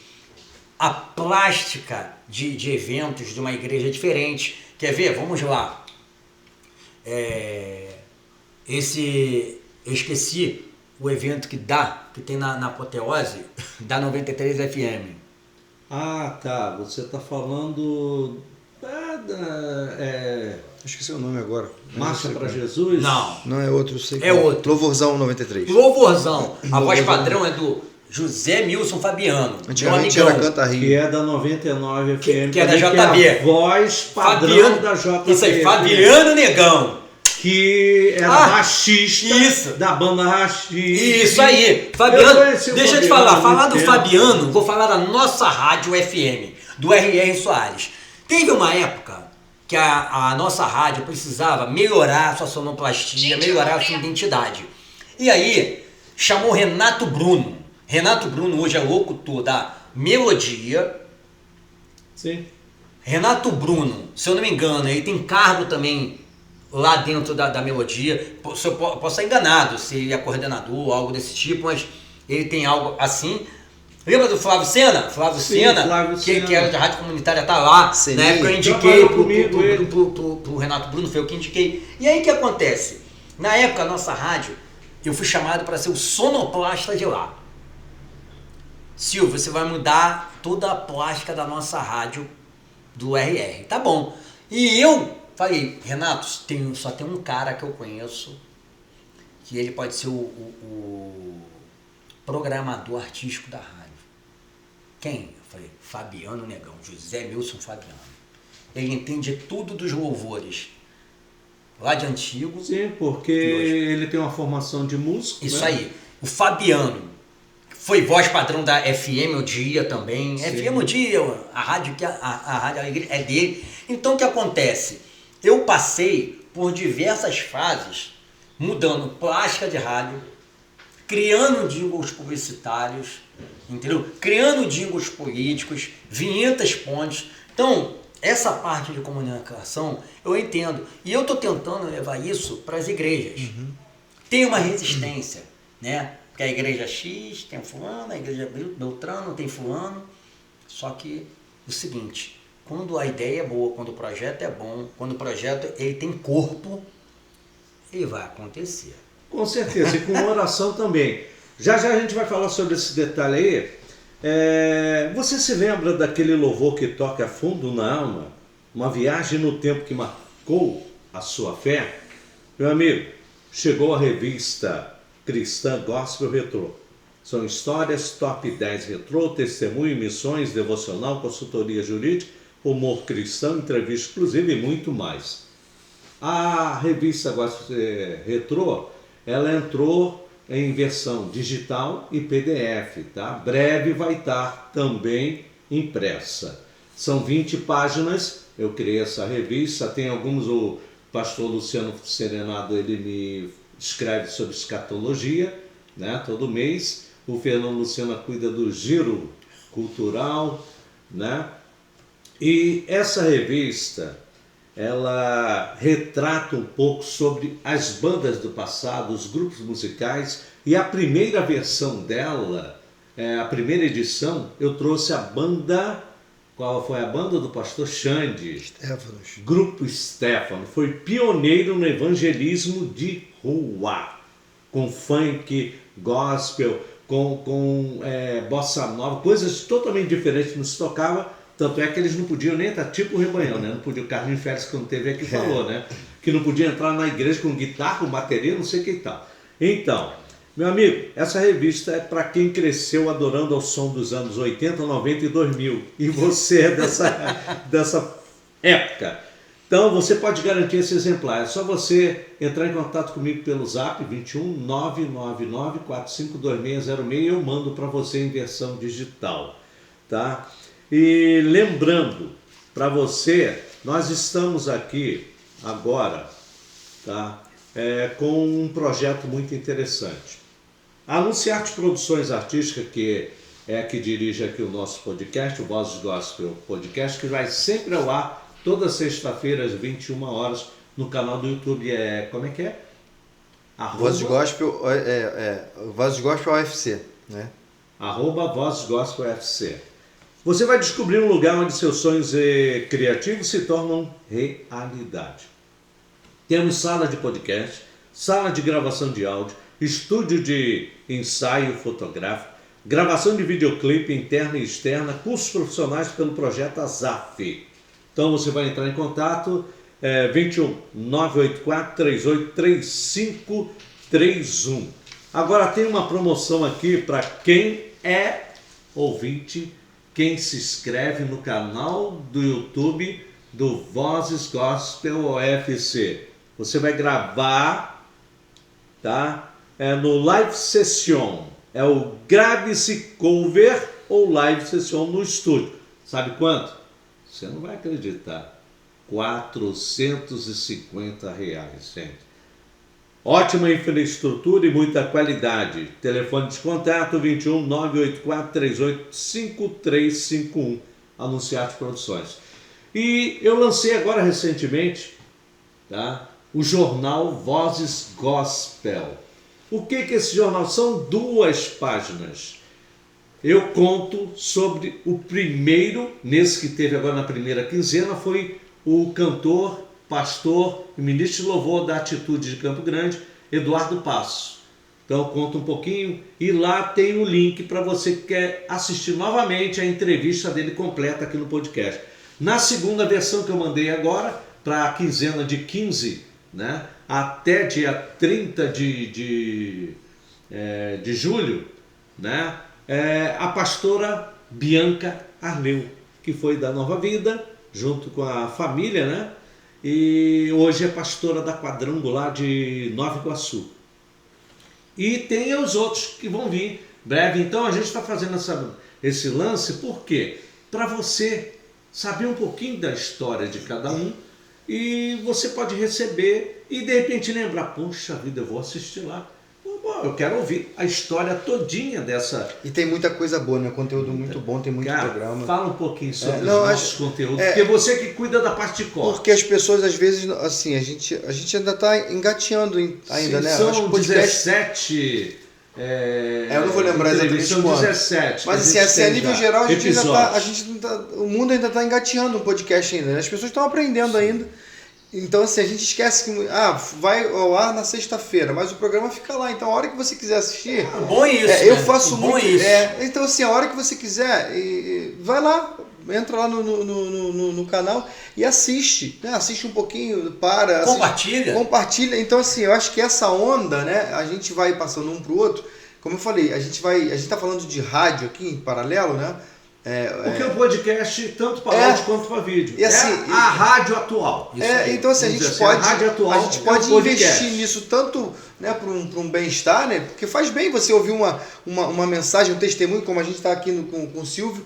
a plástica de eventos de uma igreja é diferente. Quer ver? Vamos lá. Eu esqueci o evento que tem na Apoteose, da 93 FM. Ah, tá. Você tá falando... Esqueci o nome agora. Marcha para Jesus? Não. Não é outro, eu sei. É outro. Louvorzão 93. Louvorzão. A voz padrão é do José Milson Fabiano. Antigamente era Canta Rio. Que é da 99 FM. Que é da JB. É a voz padrão Fabiano, da JB. Isso aí, Fabiano Negão. Que era baixista isso. da banda Rachista. Isso aí. Fabiano, deixa eu te falar do Fabiano, vou falar da nossa rádio FM, do R.R. Soares. Teve uma época que a nossa rádio precisava melhorar a sua sonoplastia, melhorar a sua identidade. E aí, chamou Renato Bruno. Renato Bruno hoje é locutor da Melodia. Sim. Renato Bruno, se eu não me engano, ele tem cargo também lá dentro da Melodia. Eu posso estar enganado se ele é coordenador ou algo desse tipo, mas ele tem algo assim. Lembra do Flávio Sena? Flávio Sena, que era da Rádio Comunitária, tá lá. Sim. Na época eu indiquei pro Renato Bruno, foi eu que indiquei. E aí o que acontece? Na época, a nossa rádio, eu fui chamado para ser o sonoplasta de lá. Silvio, você vai mudar toda a plástica da nossa rádio do RR. Tá bom. E eu falei, Renato, só tem um cara que eu conheço, que ele pode ser o programador artístico da rádio. Quem? Eu falei, Fabiano Negão, José Milson Fabiano. Ele entende tudo dos louvores lá de antigo. Sim, porque ele tem uma formação de músico. Isso, né? aí. O Fabiano foi voz padrão da FM o dia também. Sim. FM o dia, a rádio Alegria é dele. Então o que acontece? Eu passei por diversas fases mudando plástica de rádio, criando jingles publicitários, entendeu? Criando jingles políticos, vinhetas pontes. Então, essa parte de comunicação eu entendo. E eu estou tentando levar isso para as igrejas. Tem uma resistência, né? Porque a igreja X tem fulano, a igreja Beltrano tem fulano. Só que o seguinte, quando a ideia é boa, quando o projeto é bom, quando o projeto ele tem corpo, ele vai acontecer. Com certeza, e com oração também. Já a gente vai falar sobre esse detalhe aí. Você se lembra daquele louvor que toca fundo na alma? Uma viagem no tempo que marcou a sua fé? Meu amigo, chegou a revista cristã Gospel Retrô. São histórias top 10 retrô, testemunho, missões, devocional, consultoria jurídica, humor cristão, entrevista exclusiva e muito mais. A revista Gospel Retrô, ela entrou em versão digital e PDF, tá? Breve vai estar também impressa. São 20 páginas, eu criei essa revista, tem alguns, o pastor Luciano Serenado, ele me escreve sobre escatologia, né? Todo mês. O Fernando Luciano cuida do giro cultural, né? E essa revista, ela retrata um pouco sobre as bandas do passado, os grupos musicais, e a primeira versão dela, a primeira edição, eu trouxe a banda, qual foi a banda do pastor Xande? Stefanos. Grupo Stefano, foi pioneiro no evangelismo de rua, com funk, gospel, com bossa nova, coisas totalmente diferentes que nos tocava. Tanto é que eles não podiam nem entrar, tipo o Rebanhão, né? Não podia, o Carlinhos Félix, quando teve aqui, falou, né? Que não podia entrar na igreja com guitarra, com bateria, não sei o que e tal. Então, meu amigo, essa revista é para quem cresceu adorando ao som dos anos 80, 90 e 2000. E você é dessa época. Então, você pode garantir esse exemplar. É só você entrar em contato comigo pelo zap 21 999 452606 e eu mando para você em versão digital, tá? E lembrando para você, nós estamos aqui agora, tá? Com um projeto muito interessante. A Anunciarte Produções Artísticas, que é a que dirige aqui o nosso podcast, o Vozes Gospel Podcast, que vai sempre ao ar toda sexta-feira às 21 horas no canal do YouTube. Como é que é? Vozes Gospel, Vozes Gospel UFC, né? @Vozes Gospel UFC. Você vai descobrir um lugar onde seus sonhos criativos se tornam realidade. Temos sala de podcast, sala de gravação de áudio, estúdio de ensaio fotográfico, gravação de videoclipe interna e externa, cursos profissionais pelo projeto ASAF. Então você vai entrar em contato, 21 984 38 3531. Agora tem uma promoção aqui para quem é ouvinte, quem se inscreve no canal do YouTube do Vozes Gospel UFC. Você vai gravar, tá? No Live Session. É o Grave-se Cover ou Live Session no estúdio. Sabe quanto? Você não vai acreditar. R$450, gente. Ótima infraestrutura e muita qualidade. Telefone de contato 21 984 38 5351. Anunciarte Produções. E eu lancei agora recentemente, tá, o jornal Vozes Gospel. O que é esse jornal? São 2 páginas. Eu conto sobre o primeiro, nesse que teve agora na primeira quinzena, foi o cantor, pastor e ministro de louvor da Atitude de Campo Grande, Eduardo Passo. Então eu conto um pouquinho e lá tem o link para você que quer assistir novamente a entrevista dele completa aqui no podcast. Na segunda versão que eu mandei agora, para a quinzena de 15, né, até dia 30 de julho, né, a pastora Bianca Arleu, que foi da Nova Vida, junto com a família, né? E hoje é pastora da Quadrangular de Nova Iguaçu. E tem os outros que vão vir breve. Então a gente está fazendo esse lance, por quê? Para você saber um pouquinho da história de cada um e você pode receber e de repente lembrar, poxa vida, eu vou assistir lá. Pô, eu quero ouvir a história todinha dessa... E tem muita coisa boa, né? Conteúdo muito bom, tem muito Cara, programa. fala um pouquinho sobre os não, nossos conteúdos, porque você que cuida da parte de corte. Porque as pessoas, às vezes, assim, a gente ainda está engateando ainda, Sim, né? são Acho que podcast... 17... eu não vou lembrar exatamente são quanto. 17. Mas assim, a nível geral, o mundo ainda está engateando o podcast ainda, né? As pessoas estão aprendendo ainda. Então, assim, a gente esquece que vai ao ar na sexta-feira, mas o programa fica lá. Então, a hora que você quiser assistir... Bom isso, eu faço bom muito... isso. Então, assim, a hora que você quiser, vai lá, entra lá no canal e assiste. Né? Assiste um pouquinho, compartilha. Então, assim, eu acho que essa onda, né? A gente vai passando um pro outro. Como eu falei, a gente está falando de rádio aqui em paralelo, né? Porque o podcast, tanto para áudio quanto para vídeo, e assim, a rádio atual. Então assim, a gente pode investir nisso tanto, né, para um bem-estar, né, porque faz bem você ouvir uma mensagem, um testemunho, como a gente está aqui com o Silvio,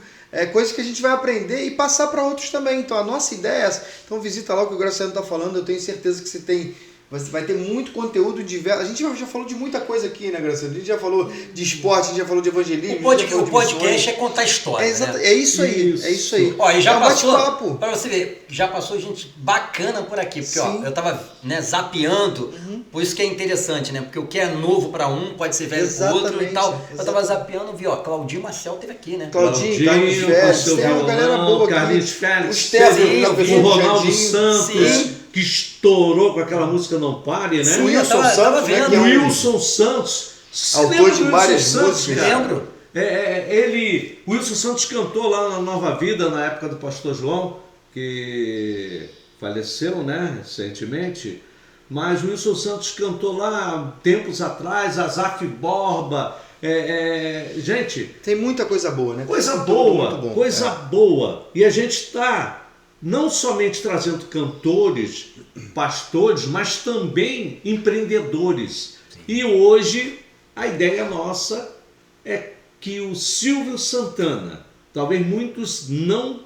coisa que a gente vai aprender e passar para outros também. Então a nossa ideia é essa. Então visita lá o que o Graciano está falando, eu tenho certeza que você vai ter muito conteúdo diverso. A gente já falou de muita coisa aqui, né, Graciano? A gente já falou de esporte, a gente já falou de evangelismo. O podcast é contar história. Né? É isso aí. Ó, e já passou, bate-papo. Pra você ver, já passou gente bacana por aqui. Porque, ó, eu tava, né, zapeando, por isso que é interessante, né? Porque o que é novo pra um pode ser velho pro outro e tal. Eu tava zapeando, vi, ó, Claudinho Marcel teve aqui, né? Claudinho, Carlos Félix, tem uma galera boa aqui. Carlos Félix, o Stefano, o Ronaldo Santos, que estourou com aquela música Não Pare, né? O Wilson Santos, né? O Wilson Santos, autor de várias músicas. Lembro. O Wilson Santos cantou lá na Nova Vida, na época do Pastor João, que faleceu, né, recentemente. Mas o Wilson Santos cantou lá tempos atrás, Azaf Borba. Gente... Tem muita coisa boa, né? Coisa boa. E a gente está não somente trazendo cantores, pastores, mas também empreendedores. Sim. E hoje a ideia nossa é que o Silvio Santana, talvez muitos não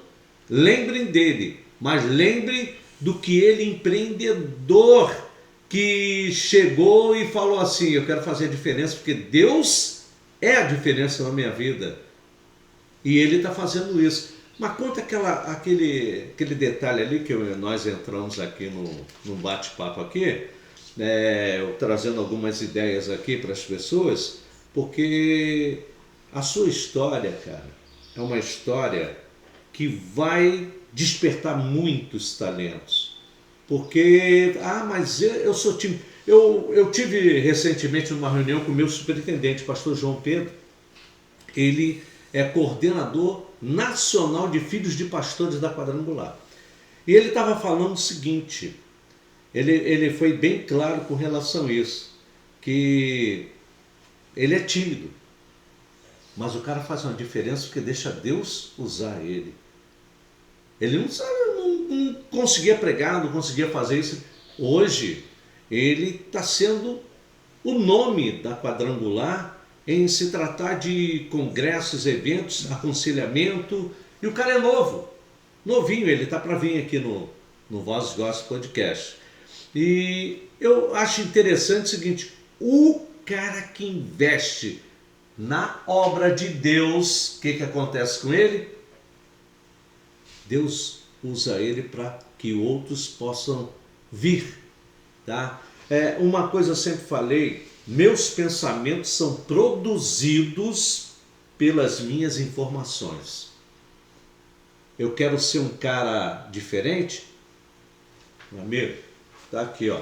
lembrem dele, mas lembrem do que ele, empreendedor, que chegou e falou assim: eu quero fazer a diferença, porque Deus é a diferença na minha vida. E ele está fazendo isso. Mas conta aquele detalhe ali que nós entramos aqui no bate-papo aqui, trazendo algumas ideias aqui para as pessoas, porque a sua história, cara, é uma história que vai despertar muitos talentos. Porque, mas eu sou tímido. Eu tive recentemente numa reunião com o meu superintendente, pastor João Pedro. Ele é coordenador nacional de filhos de pastores da Quadrangular. E ele estava falando o seguinte, ele foi bem claro com relação a isso, que ele é tímido, mas o cara faz uma diferença porque deixa Deus usar ele. Ele não conseguia pregar, não conseguia fazer isso. Hoje, ele está sendo o nome da Quadrangular em se tratar de congressos, eventos, aconselhamento. E o cara é novinho, ele está para vir aqui no Vozes Gospel Podcast. E eu acho interessante o seguinte: o cara que investe na obra de Deus, o que acontece com ele? Deus usa ele para que outros possam vir. Tá? Uma coisa eu sempre falei: meus pensamentos são produzidos pelas minhas informações. Eu quero ser um cara diferente, meu amigo, tá aqui, ó.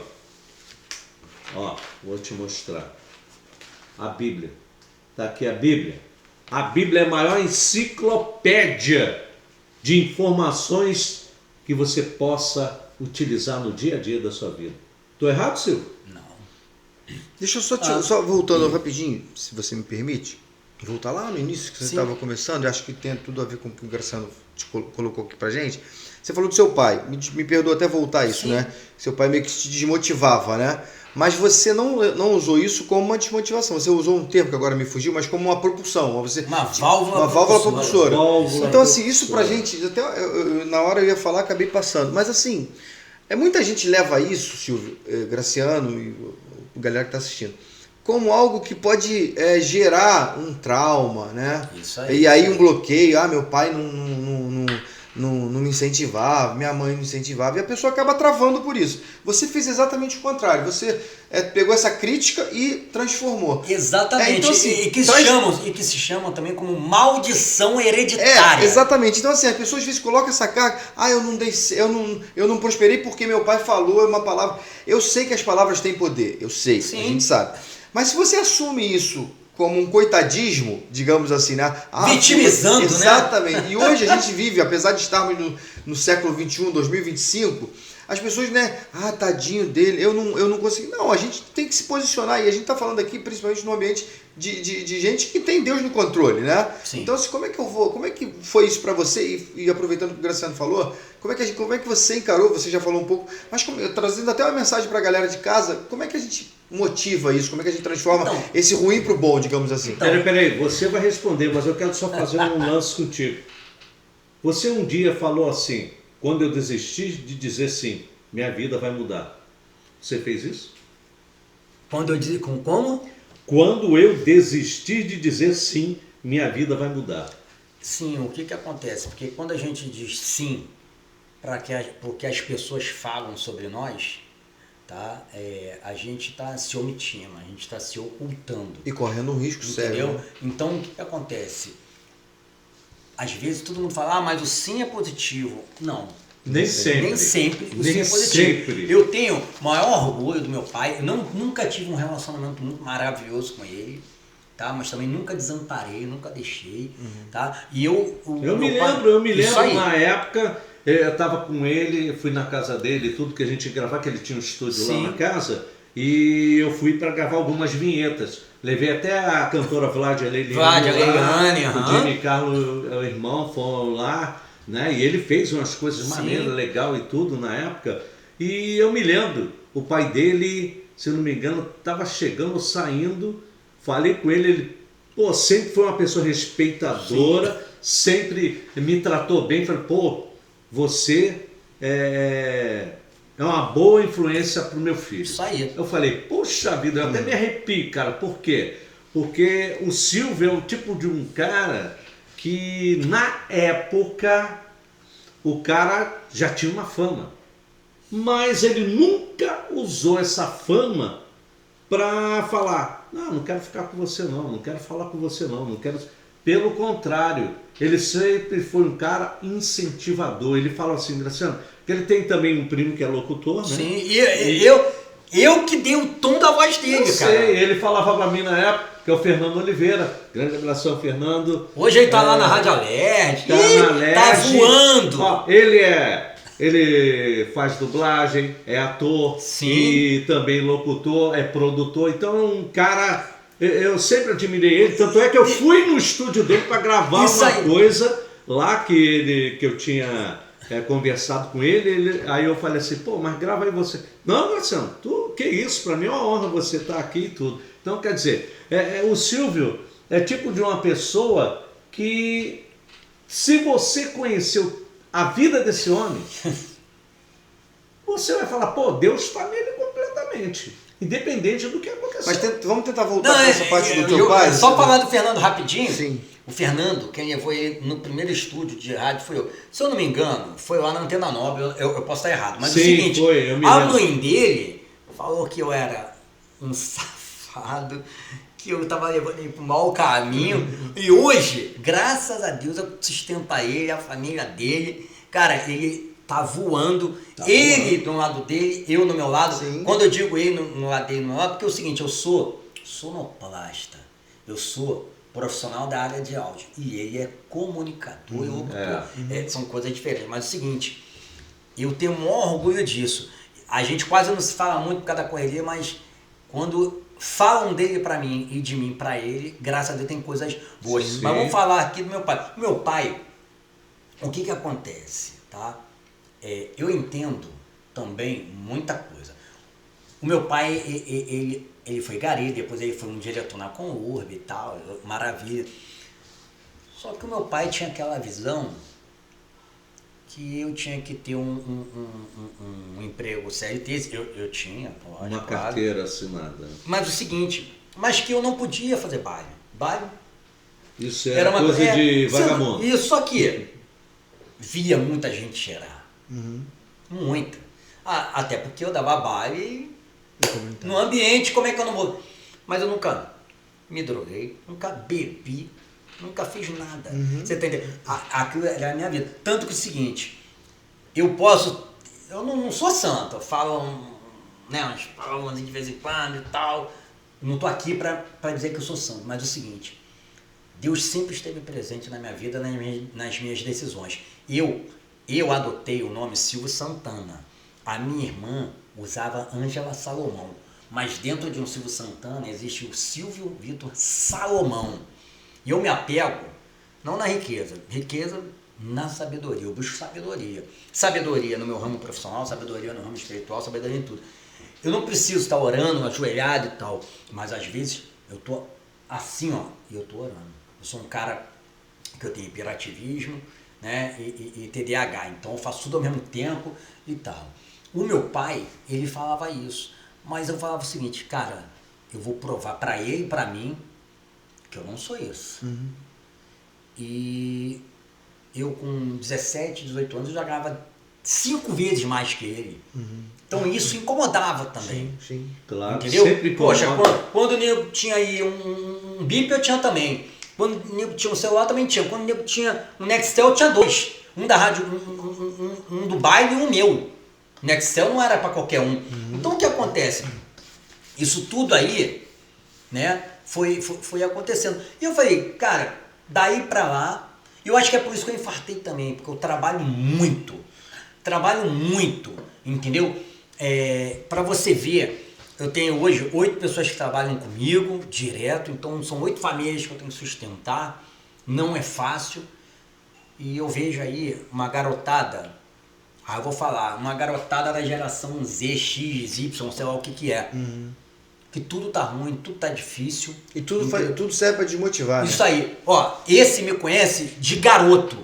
Ó, vou te mostrar. A Bíblia. Tá aqui a Bíblia. A Bíblia é a maior enciclopédia de informações que você possa utilizar no dia a dia da sua vida. Tô errado, Silvio? Não. Deixa eu só voltando rapidinho, se você me permite, voltar lá no início que você estava começando. Eu acho que tem tudo a ver com o que o Graciano te colocou aqui pra gente. Você falou do seu pai, me perdoa até voltar isso, né? Seu pai meio que te desmotivava, né? Mas você não usou isso como uma desmotivação. Você usou um termo que agora me fugiu, mas como uma propulsão. Uma válvula propulsora. Então, assim, isso pra gente, até na hora eu ia falar, acabei passando. Mas, assim, muita gente leva isso, Silvio, Graciano e a galera que está assistindo, como algo que pode gerar um trauma, né? Isso aí. E aí um bloqueio, meu pai não me incentivava, minha mãe não incentivava, e a pessoa acaba travando por isso. Você fez exatamente o contrário, você pegou essa crítica e transformou. Exatamente, então, assim, e que se chamam também como maldição hereditária. Exatamente. Então assim, as pessoas às vezes colocam essa carga, eu não prosperei porque meu pai falou uma palavra. Eu sei que as palavras têm poder, eu sei, Sim. a gente sabe. Mas se você assume isso como um coitadismo, digamos assim, né? Vitimizando, né? Exatamente. E hoje a gente vive, apesar de estarmos no século XXI, 2025, as pessoas, né? tadinho dele, eu não consigo. Não, a gente tem que se posicionar, e a gente está falando aqui principalmente no ambiente de gente que tem Deus no controle, né? Sim. Então, assim, como é que foi isso para você? E aproveitando o que o Graciano falou, como é que você encarou? Você já falou um pouco, mas trazendo até uma mensagem para a galera de casa, como é que a gente motiva isso? Como é que a gente transforma esse ruim pro bom, digamos assim? Peraí, você vai responder, mas eu quero só fazer um lance contigo. Você um dia falou assim: quando eu desistir de dizer sim, minha vida vai mudar. Você fez isso? Como? Quando eu desistir de dizer sim, minha vida vai mudar. Sim, o que acontece? Porque quando a gente diz sim para o que as pessoas falam sobre nós, tá? A gente está se omitindo, a gente está se ocultando. E correndo um risco sério. Entendeu? Então, o que acontece? Às vezes todo mundo fala, mas o sim é positivo. Não. Nem sempre. Nem sempre o Nem sim é positivo. sempre. Eu tenho maior orgulho do meu pai. Eu nunca tive um relacionamento muito maravilhoso com ele, tá? Mas também nunca desamparei, nunca deixei, tá? E eu me lembro na época, eu estava com ele, fui na casa dele, tudo que a gente ia gravar, que ele tinha um estúdio lá na casa, e eu fui para gravar algumas vinhetas. Levei até a cantora Vlad Leiliane, o Jimmy Carlos, o irmão, foram lá, né? E ele fez umas coisas maneiras, legal e tudo na época. E eu me lembro, o pai dele, se eu não me engano, estava chegando, saindo, falei com ele, sempre foi uma pessoa respeitadora, sempre me tratou bem, falei, você é uma boa influência para o meu filho. Isso aí. Eu falei, poxa vida, eu até me arrepio, cara. Por quê? Porque o Silvio é o tipo de um cara que, na época, o cara já tinha uma fama. Mas ele nunca usou essa fama para falar, não quero ficar com você não quero falar com você não quero... Pelo contrário, ele sempre foi um cara incentivador. Ele fala assim, Graciano, que ele tem também um primo que é locutor, né? Sim, e eu que dei o tom da voz dele, eu cara. Sei, ele falava pra mim na época, que é o Fernando Oliveira. Grande abração, Fernando. Hoje ele tá lá na Rádio Alerj. Tá voando. Ele faz dublagem, é ator. Sim. E também locutor, é produtor. Então é um cara... Eu sempre admirei ele, tanto é que eu fui no estúdio dele para gravar coisa lá que eu tinha conversado com ele. Aí eu falei assim, mas grava aí você. Não, Marcelo, que isso, para mim é uma honra você estar aqui e tudo. Então, quer dizer, o Silvio é tipo de uma pessoa que, se você conheceu a vida desse homem, você vai falar, Deus está nele completamente. Independente do que aconteceu. Mas vamos tentar voltar para essa parte do teu pai. Só falar do Fernando rapidinho. Sim. O Fernando, quem levou ele no primeiro estúdio de rádio foi eu. Se eu não me engano, foi lá na Antena 9, eu posso estar errado. Mas sim, o seguinte, a mãe dele falou que eu era um safado, que eu estava levando ele para o mau caminho. E hoje, graças a Deus, eu sustento ele, a família dele. Cara, ele... tá voando, ele do lado dele, eu no meu lado. Sim. Quando eu digo ele no lado dele, no meu lado, porque é o seguinte, eu sou sonoplasta, eu sou profissional da área de áudio, e ele é comunicador e locutor. São coisas diferentes, mas é o seguinte, eu tenho o maior orgulho disso. A gente quase não se fala muito por causa da correria, mas quando falam dele pra mim e de mim pra ele, graças a Deus tem coisas boas. Sim. Mas vamos falar aqui do meu pai. O meu pai, o que acontece, tá? Eu entendo também muita coisa. O meu pai, ele foi gari, depois ele foi um diretor na Conurb e tal, maravilha. Só que o meu pai tinha aquela visão que eu tinha que ter um emprego CLT, eu tinha, lógico, uma carteira assinada. Mas o seguinte, mas que eu não podia fazer baile. Baile Isso era uma coisa de vagabundo. Isso, só que via muita gente cheirar. Muita. Até porque eu dava baile no ambiente, como é que eu não vou... Mas eu nunca me droguei, nunca bebi, nunca fiz nada. Você tá entendendo? Aquilo era a minha vida. Tanto que é o seguinte, eu não sou santo, eu falo, né, umas palavras de vez em quando e tal. Eu não tô aqui para dizer que eu sou santo, mas é o seguinte, Deus sempre esteve presente na minha vida, nas minhas decisões. Eu adotei o nome Silvio Santana. A minha irmã usava Ângela Salomão. Mas dentro de um Silvio Santana existe o Silvio Vitor Salomão. E eu me apego, não na riqueza, na sabedoria. Eu busco sabedoria. Sabedoria no meu ramo profissional, sabedoria no ramo espiritual, sabedoria em tudo. Eu não preciso estar orando, ajoelhado e tal. Mas às vezes eu tô assim, ó, e eu tô orando. Eu sou um cara que eu tenho hiperativismo, né, e TDAH. Então eu faço tudo ao mesmo tempo e tal. O meu pai, ele falava isso. Mas eu falava o seguinte, cara, eu vou provar para ele e para mim que eu não sou isso. E eu com 17, 18 anos, eu já ganhava 5 vezes mais que ele. Então isso incomodava também. Sim. Claro, entendeu? sempre incomoda. Poxa, quando o nego tinha aí um bip, eu tinha também. Quando o nego tinha um celular, também tinha. Quando o nego tinha um Nextel, eu tinha 2. Um da rádio, um do baile e um meu. Nextel não era para qualquer um. Então o que acontece? Isso tudo aí, né, foi acontecendo. E eu falei, cara, daí para lá, eu acho que é por isso que eu infartei também, porque eu trabalho muito, entendeu? Para você ver, eu tenho hoje 8 pessoas que trabalham comigo direto, então são 8 famílias que eu tenho que sustentar, não é fácil. E eu vejo aí uma garotada, eu vou falar, uma garotada da geração Z, X, Y, sei lá o que é. Que tudo tá ruim, tudo tá difícil. E tudo serve para desmotivar, Isso né? aí. Ó, esse me conhece de garoto.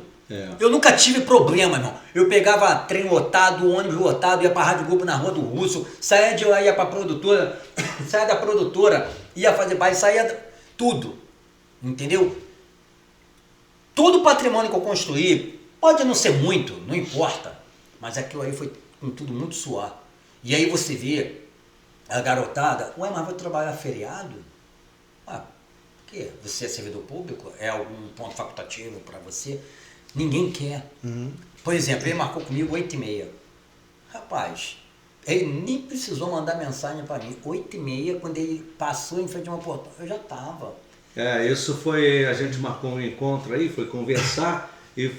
Eu nunca tive problema, irmão. Eu pegava trem lotado, ônibus lotado, ia pra Rádio Globo na Rua do Russo, saía de lá, ia pra produtora, saía da produtora, ia fazer baile, saía tudo. Entendeu? Todo o patrimônio que eu construí, pode não ser muito, não importa. Mas aquilo aí foi com tudo muito suor. E aí você vê a garotada, mas vai trabalhar feriado? Por quê? Você é servidor público? É algum ponto facultativo para você? Ninguém quer. Por exemplo, ele marcou comigo 8h30. Rapaz, ele nem precisou mandar mensagem para mim. 8h30, quando ele passou em frente a uma porta, eu já estava. Isso foi, a gente marcou um encontro aí, foi conversar e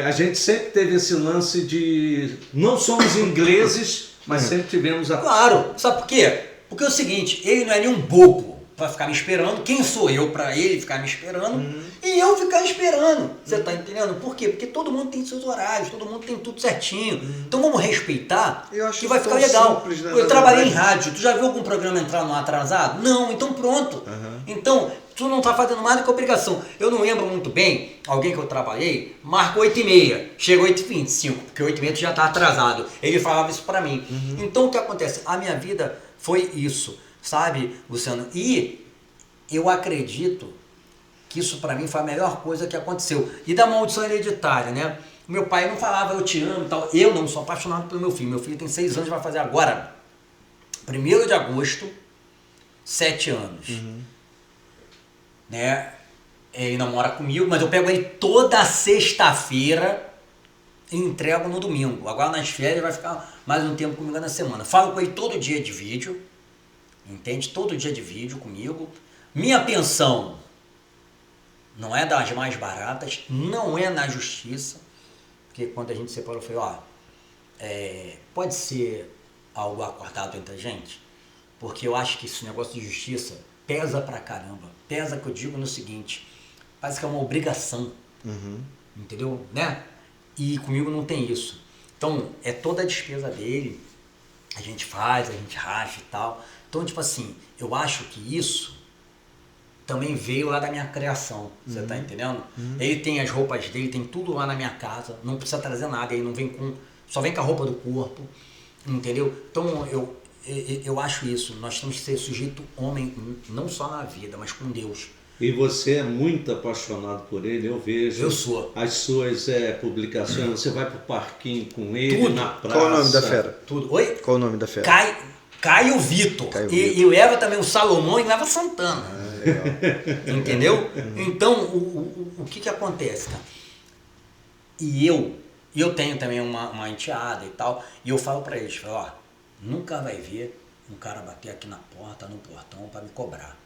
a gente sempre teve esse lance de, não somos ingleses, mas sempre tivemos a... Claro, sabe por quê? Porque é o seguinte, ele não é nenhum bobo para ficar me esperando. Quem sou eu para ele ficar me esperando e eu ficar esperando? Você tá entendendo? Por quê? Porque todo mundo tem seus horários, todo mundo tem tudo certinho. Então vamos respeitar, Eu acho que vai isso ficar tão legal. simples, né, Eu trabalhei em verdade. rádio, tu já viu algum programa entrar no atrasado? Não, então pronto. Então, tu não tá fazendo mais do que obrigação. Eu não lembro muito bem, alguém que eu trabalhei, marcou 8h30, chegou 8h25, porque 8h30 tu já tá atrasado. Ele falava isso pra mim. Então o que acontece? A minha vida foi isso, sabe, Luciano? E eu acredito que isso pra mim foi a melhor coisa que aconteceu. E da maldição hereditária, né? Meu pai não falava eu te amo e tal. Eu não sou apaixonado pelo meu filho. Meu filho tem 6 anos, vai fazer agora, 1º de agosto, 7 anos. Né? Ele namora comigo, mas eu pego ele toda sexta-feira e entrego no domingo. Agora nas férias vai ficar mais um tempo comigo na semana. Falo com ele todo dia de vídeo, entende? Todo dia de vídeo comigo. Minha pensão não é das mais baratas, não é na justiça, porque quando a gente separou, eu falei, pode ser algo acordado entre a gente, porque eu acho que esse negócio de justiça pesa pra caramba. Pesa, que eu digo no seguinte, parece que é uma obrigação, entendeu? Né? E comigo não tem isso. Então, é toda a despesa dele, a gente faz, a gente racha e tal. Então, tipo assim, eu acho que isso também veio lá da minha criação, você tá entendendo? Ele tem as roupas dele, tem tudo lá na minha casa, não precisa trazer nada, ele não vem só vem com a roupa do corpo, entendeu? Então, eu acho isso. Nós temos que ser sujeito homem, não só na vida, mas com Deus. E você é muito apaixonado por ele, eu vejo. Eu sou. As suas publicações, você vai pro parquinho com ele, Tudo. na praça. Qual o nome da fera? Tudo. Oi? Qual o nome da fera? Caio Vitor. Caio E Vitor. leva também o Salomão e leva Santana. Legal. Entendeu? Então, o que acontece, cara? E eu tenho também uma enteada e tal, e eu falo pra eles, ó, nunca vai ver um cara bater aqui na porta, no portão, pra me cobrar.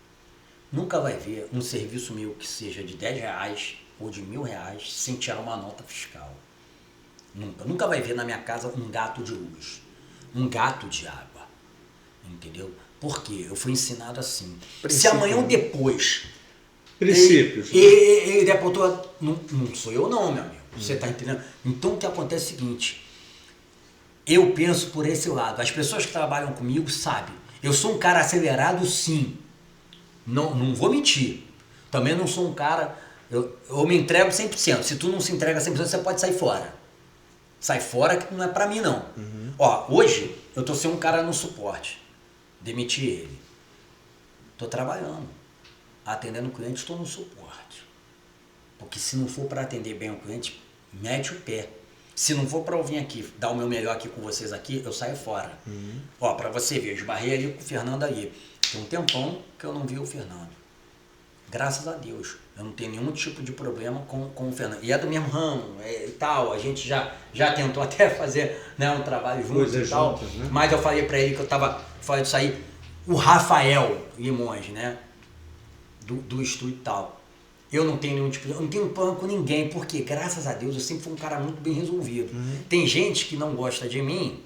Nunca vai ver um serviço meu que seja de R$10 ou de R$1.000 sem tirar uma nota fiscal. Nunca. Nunca vai ver na minha casa um gato de luz, um gato de água. Entendeu? Por quê? Eu fui ensinado assim. Se amanhã ou depois... Princípios. Ele deportou... Não sou eu não, meu amigo. Você tá entendendo? Então o que acontece é o seguinte. Eu penso por esse lado. As pessoas que trabalham comigo sabem. Eu sou um cara acelerado, sim. Não vou mentir. Também não sou um cara... Eu me entrego 100%. Se tu não se entrega 100%, você pode sair fora. Sai fora que não é pra mim, não. Ó, hoje eu tô sendo um cara no suporte. Demiti ele. Tô trabalhando. Atendendo o cliente, estou no suporte. Porque se não for para atender bem o cliente, mete o pé. Se não for para eu vir aqui, dar o meu melhor aqui com vocês aqui, eu saio fora. Ó, para você ver, eu esbarrei ali com o Fernando ali. Tem um tempão que eu não vi o Fernando. Graças a Deus. Eu não tenho nenhum tipo de problema com o Fernando. E é do mesmo ramo e tal. A gente já tentou até fazer, né, um trabalho junto e tal. Juntas, né? Mas eu falei para ele que eu tava falando disso aí. O Rafael Limões, né? Do estúdio e tal. Eu não tenho nenhum tipo de... Eu não tenho pano com ninguém, porque, graças a Deus, eu sempre fui um cara muito bem resolvido. Tem gente que não gosta de mim,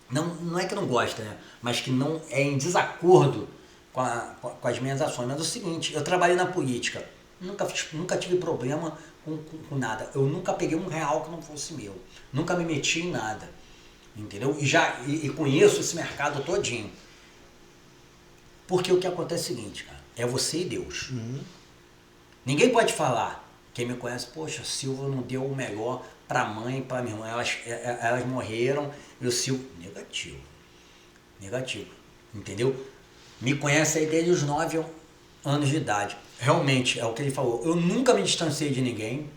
não é que não gosta, né? Mas que não é em desacordo com as minhas ações. Mas é o seguinte, eu trabalhei na política, nunca tive problema com nada. Eu nunca peguei R$1 que não fosse meu. Nunca me meti em nada. Entendeu? E conheço esse mercado todinho. Porque o que acontece é o seguinte, cara, é você e Deus. Ninguém pode falar, quem me conhece, poxa, Silva não deu o melhor pra mãe, pra minha irmã, elas morreram, e o Silva... Negativo, entendeu? Me conhece aí desde os 9 anos de idade. Realmente, é o que ele falou, eu nunca me distanciei de ninguém,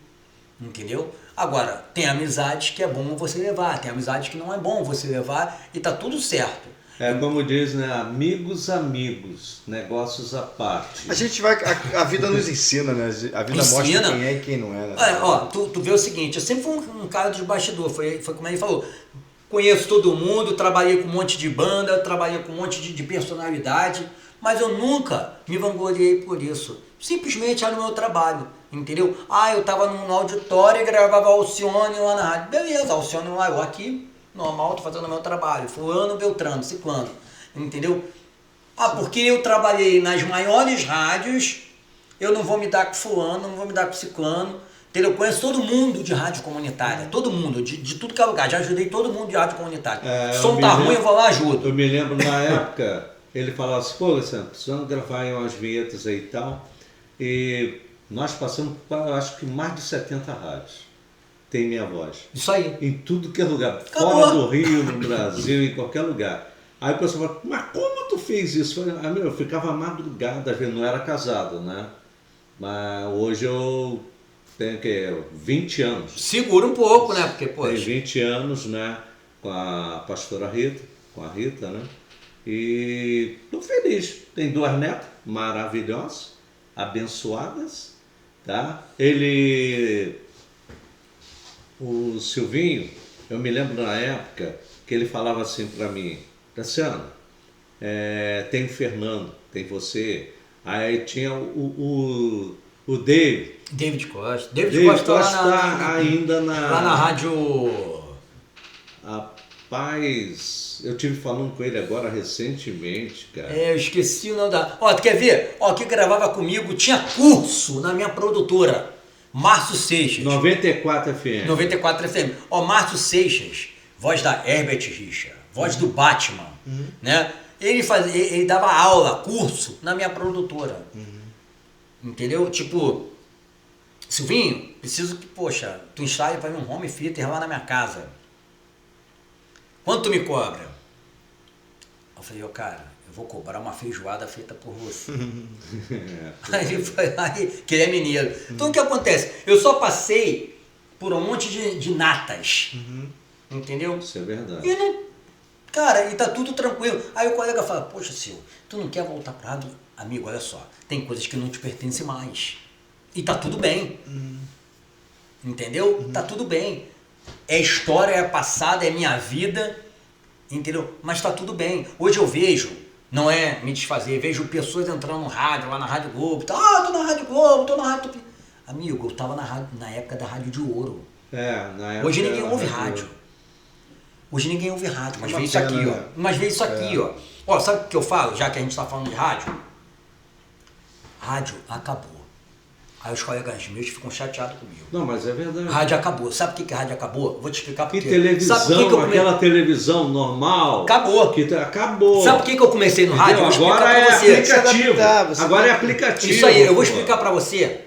entendeu? Agora, tem amizades que é bom você levar, tem amizades que não é bom você levar, e tá tudo certo. É como diz, né? Amigos, negócios à parte. A gente vai... A vida nos ensina, né? A vida mostra quem é e quem não é. Né? Olha, ó, tu vê o seguinte, eu sempre fui um cara de bastidor, foi como ele falou. Conheço todo mundo, trabalhei com um monte de banda, trabalhei com um monte de personalidade, mas eu nunca me vangloriei por isso. Simplesmente era o meu trabalho, entendeu? Eu tava num auditório e gravava Alcione lá na rádio. Beleza, Alcione lá, eu aqui... Normal, tô fazendo o meu trabalho. Fulano, Beltrano, Ciclano. Entendeu? Porque eu trabalhei nas maiores rádios, eu não vou me dar com fulano, não vou me dar com ciclano. Entendeu? Eu conheço todo mundo de rádio comunitária. Todo mundo, de tudo que é lugar. Já ajudei todo mundo de rádio comunitária. Som tá ruim, eu vou lá e ajudo. Eu me lembro na época, ele falava assim, pô, Alessandro, precisamos gravar umas vinhetas aí e tal. E nós passamos para, acho que mais de 70 rádios. Tem minha voz. Isso aí. Em tudo que é lugar. Acabou. Fora do Rio, no Brasil, em qualquer lugar. Aí o pessoal fala, mas como tu fez isso? Eu falei, eu ficava madrugada, às vezes não era casado, né? Mas hoje eu tenho 20 anos. Segura um pouco, né? Porque, Tem poxa. 20 anos, né? Com a pastora Rita, né? E tô feliz. Tem 2 netas maravilhosas, abençoadas, tá? O Silvinho, eu me lembro na época que ele falava assim para mim, Tassiano, tem o Fernando, tem você, aí tinha o David. David Costa. David Costa ainda lá na rádio... Rapaz, eu tive falando com ele agora recentemente, cara. Eu esqueci o nome da... tu quer ver? Que gravava comigo, tinha curso na minha produtora. Márcio Seixas. 94 FM. 94 FM. Márcio voz da Herbert Richa, voz do Batman, né? Ele dava aula, curso na minha produtora. Entendeu? Tipo, Silvinho, preciso que, poxa, tu instale para mim um home theater lá na minha casa. Quanto tu me cobra? Eu falei, cara, eu vou cobrar uma feijoada feita por você. Aí ele foi lá, que ele é mineiro. Então o que acontece? Eu só passei por um monte de natas. Entendeu? Isso é verdade. E não, cara, e tá tudo tranquilo. Aí o colega fala, poxa, Sil, tu não quer voltar pra rádio? Amigo, olha só, tem coisas que não te pertencem mais. E tá tudo bem. Entendeu? Tá tudo bem. É história, é passado, é minha vida. Entendeu? Mas tá tudo bem. Hoje eu vejo, não é me desfazer, vejo pessoas entrando no rádio, lá na Rádio Globo. Tô na Rádio Globo, tô na Rádio Tupi. Amigo, eu tava na época da Rádio de Ouro. Na época Hoje ninguém ouve rádio. Hoje ninguém ouve rádio, mas Uma vê isso aqui, pena, ó. né? Mas vê isso aqui, ó. Ó, sabe o que eu falo, já que a gente tá falando de rádio? Rádio acabou. Aí os colegas meus ficam chateados comigo. Não, mas é verdade. Rádio acabou. Sabe por que rádio acabou? Eu vou te explicar por Que quê. televisão, Sabe por que eu aquela televisão normal. Acabou. Acabou. Sabe por que eu comecei no rádio? Eu vou explicar Agora é pra você. aplicativo. Você Agora é vai- aplicativo. Isso aí, eu vou pô. explicar pra você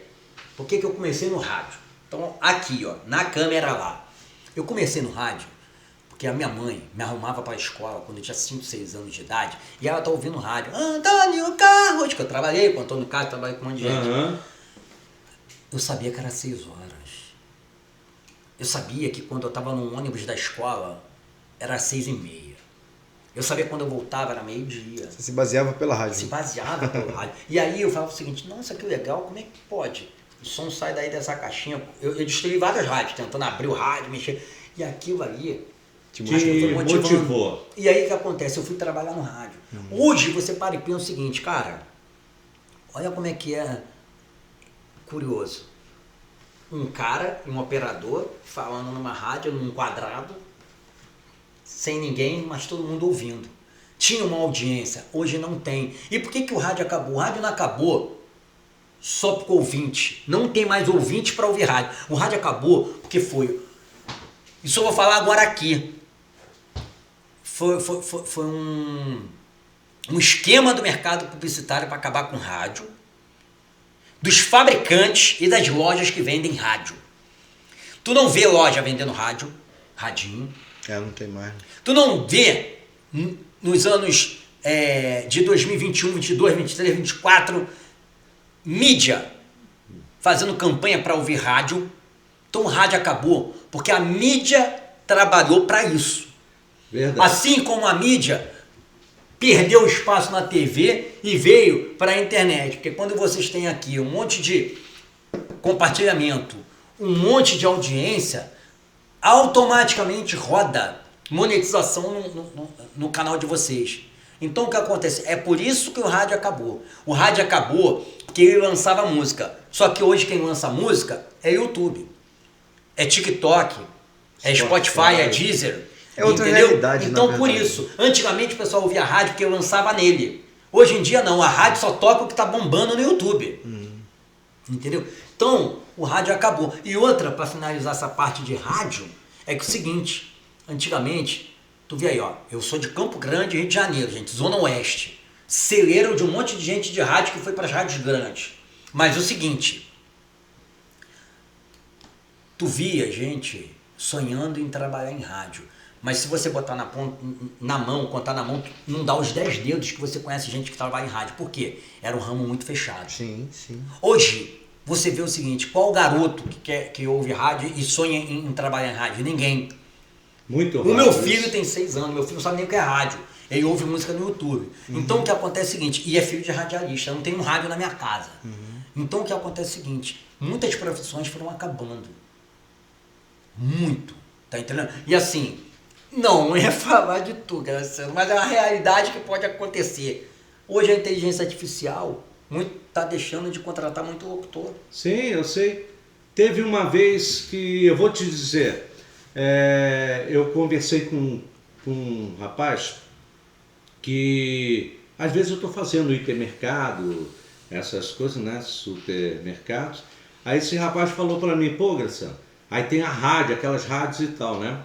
por que eu comecei no rádio. Então, aqui, ó, na câmera lá. Eu comecei no rádio porque a minha mãe me arrumava pra escola quando eu tinha 5, 6 anos de idade e ela tá ouvindo rádio. Antônio Carlos, que eu trabalhei com o Antônio Carlos, trabalhei com um monte de gente. Aham. Eu sabia que era 6 horas. Eu sabia que quando eu estava no ônibus da escola, era 6h30. Eu sabia que quando eu voltava, era meio-dia. Você se baseava pela rádio. Se baseava pelo rádio. E aí eu falava o seguinte, nossa, que legal, como é que pode? O som sai daí dessa caixinha. Eu destruí várias rádios, tentando abrir o rádio, mexer. E aquilo ali... Te acho que foi motivou. E aí o que acontece? Eu fui trabalhar no rádio. Hoje você para e pensa o seguinte, cara, olha como é que é curioso. Um cara, um operador, falando numa rádio, num quadrado, sem ninguém, mas todo mundo ouvindo. Tinha uma audiência, hoje não tem. E por que o rádio acabou? O rádio não acabou só porque ouvinte. Não tem mais ouvinte para ouvir rádio. O rádio acabou porque foi... Isso eu vou falar agora aqui. Foi um esquema do mercado publicitário para acabar com o rádio, dos fabricantes e das lojas que vendem rádio. Tu não vê loja vendendo rádio, radinho. Não tem mais. Tu não vê nos anos de 2021, 22, 23, 24, mídia fazendo campanha para ouvir rádio. Então o rádio acabou, porque a mídia trabalhou para isso. Verdade. Assim como a mídia perdeu espaço na TV e veio para a internet. Porque quando vocês têm aqui um monte de compartilhamento, um monte de audiência, automaticamente roda monetização no canal de vocês. Então o que acontece? É por isso que o rádio acabou. O rádio acabou porque ele lançava música. Só que hoje quem lança música é YouTube, é TikTok, é Spotify, é Deezer. É outra entendeu? realidade, Então na por verdade. isso, antigamente o pessoal ouvia rádio porque eu lançava nele. Hoje em dia não, a rádio só toca o que está bombando no YouTube. Entendeu? Então o rádio acabou. E outra, para finalizar essa parte de rádio, é que o seguinte, antigamente, tu vê aí, ó, eu sou de Campo Grande, Rio de Janeiro, gente, Zona Oeste. Celeiro de um monte de gente de rádio que foi para as rádios grandes. Mas o seguinte, tu via gente sonhando em trabalhar em rádio. Mas se você botar na mão, contar na mão, não dá os 10 dedos que você conhece gente que trabalha em rádio. Por quê? Era um ramo muito fechado. Sim, sim. Hoje, você vê o seguinte, qual garoto que ouve rádio e sonha em trabalhar em rádio? Ninguém. Muito O meu rápido filho isso. tem 6 anos, meu filho não sabe nem o que é rádio. Ele ouve música no YouTube. Então o que acontece é o seguinte, e é filho de radialista, eu não tenho um rádio na minha casa. Então o que acontece é o seguinte, muitas profissões foram acabando. Muito. Tá entendendo? E assim, não é falar de tudo, mas é uma realidade que pode acontecer. Hoje a inteligência artificial tá deixando de contratar muito locutor. Sim, eu sei. Teve uma vez que, eu vou te dizer, eu conversei com um rapaz que, às vezes eu estou fazendo hipermercado, essas coisas, né, supermercados. Aí esse rapaz falou para mim, pô, Graciano, aí tem a rádio, aquelas rádios e tal, né?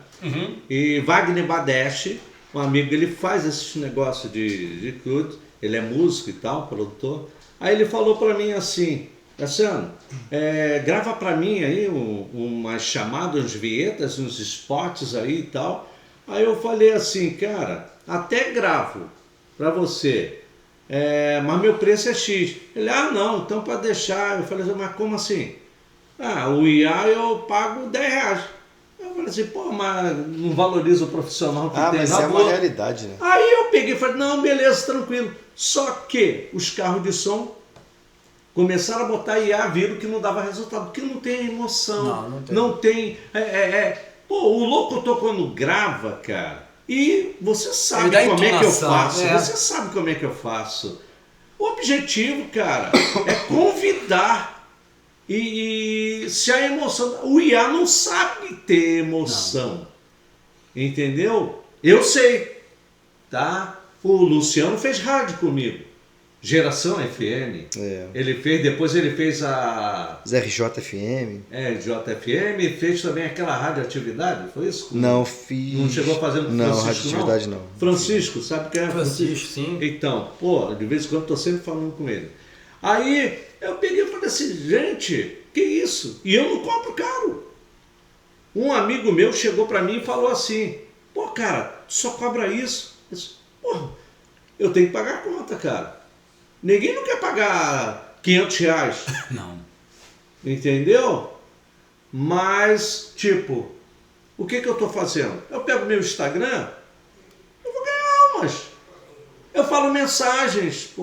E Wagner Badeste, um amigo, ele faz esses negócios de tudo, ele é músico e tal, produtor. Aí ele falou para mim assim, Graciano, grava para mim aí umas chamadas, uns vinhetas, uns spots aí e tal. Aí eu falei assim, cara, até gravo, para você. Mas meu preço é X. Ele, não, então para deixar. Eu falei assim, mas como assim? O IA eu pago R$10. Eu falei assim, mas não valoriza o profissional que tem. Mas é uma realidade, né? Aí eu peguei e falei, não, beleza, tranquilo. Só que os carros de som começaram a botar IA, viram que não dava resultado, porque não tem emoção. Não tem. O locutor quando grava, cara, e você sabe como é que eu faço. Você sabe como é que eu faço. O objetivo, cara, é convidar. E se a emoção. O IA não sabe ter emoção. Não. Entendeu? Eu sei. Tá? O Luciano fez rádio comigo. Geração FM. Depois ele fez a RJFM. JFM, fez também aquela radioatividade, foi isso? Não fiz. Não chegou a fazer no Francisco? Não, radioatividade não. Francisco, sabe quem é? Francisco, sim. Então, de vez em quando eu tô sempre falando com ele. Aí eu peguei e falei assim, gente, que isso? E eu não compro caro. Um amigo meu chegou pra mim e falou assim, cara, tu só cobra isso? Eu disse, eu tenho que pagar a conta, cara. Ninguém não quer pagar R$500. Não. Entendeu? Mas, o que eu tô fazendo? Eu pego meu Instagram, eu vou ganhar umas. Eu falo mensagens,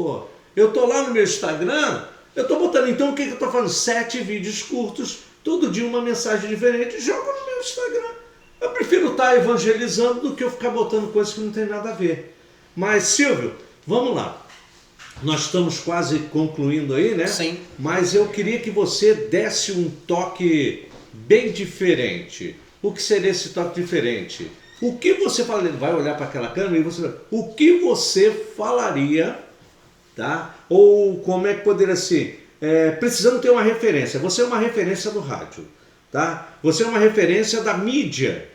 Eu tô lá no meu Instagram, eu tô botando, então o que eu tô fazendo? 7 vídeos curtos, todo dia uma mensagem diferente, jogo no meu Instagram. Eu prefiro estar evangelizando do que eu ficar botando coisas que não tem nada a ver. Mas, Silvio, vamos lá. Nós estamos quase concluindo aí, né? Sim. Mas eu queria que você desse um toque bem diferente. O que seria esse toque diferente? O que você falaria? Vai olhar para aquela câmera e você... O que você falaria, tá? Ou como é que poderia ser? Precisando ter uma referência. Você é uma referência do rádio, tá? Você é uma referência da mídia,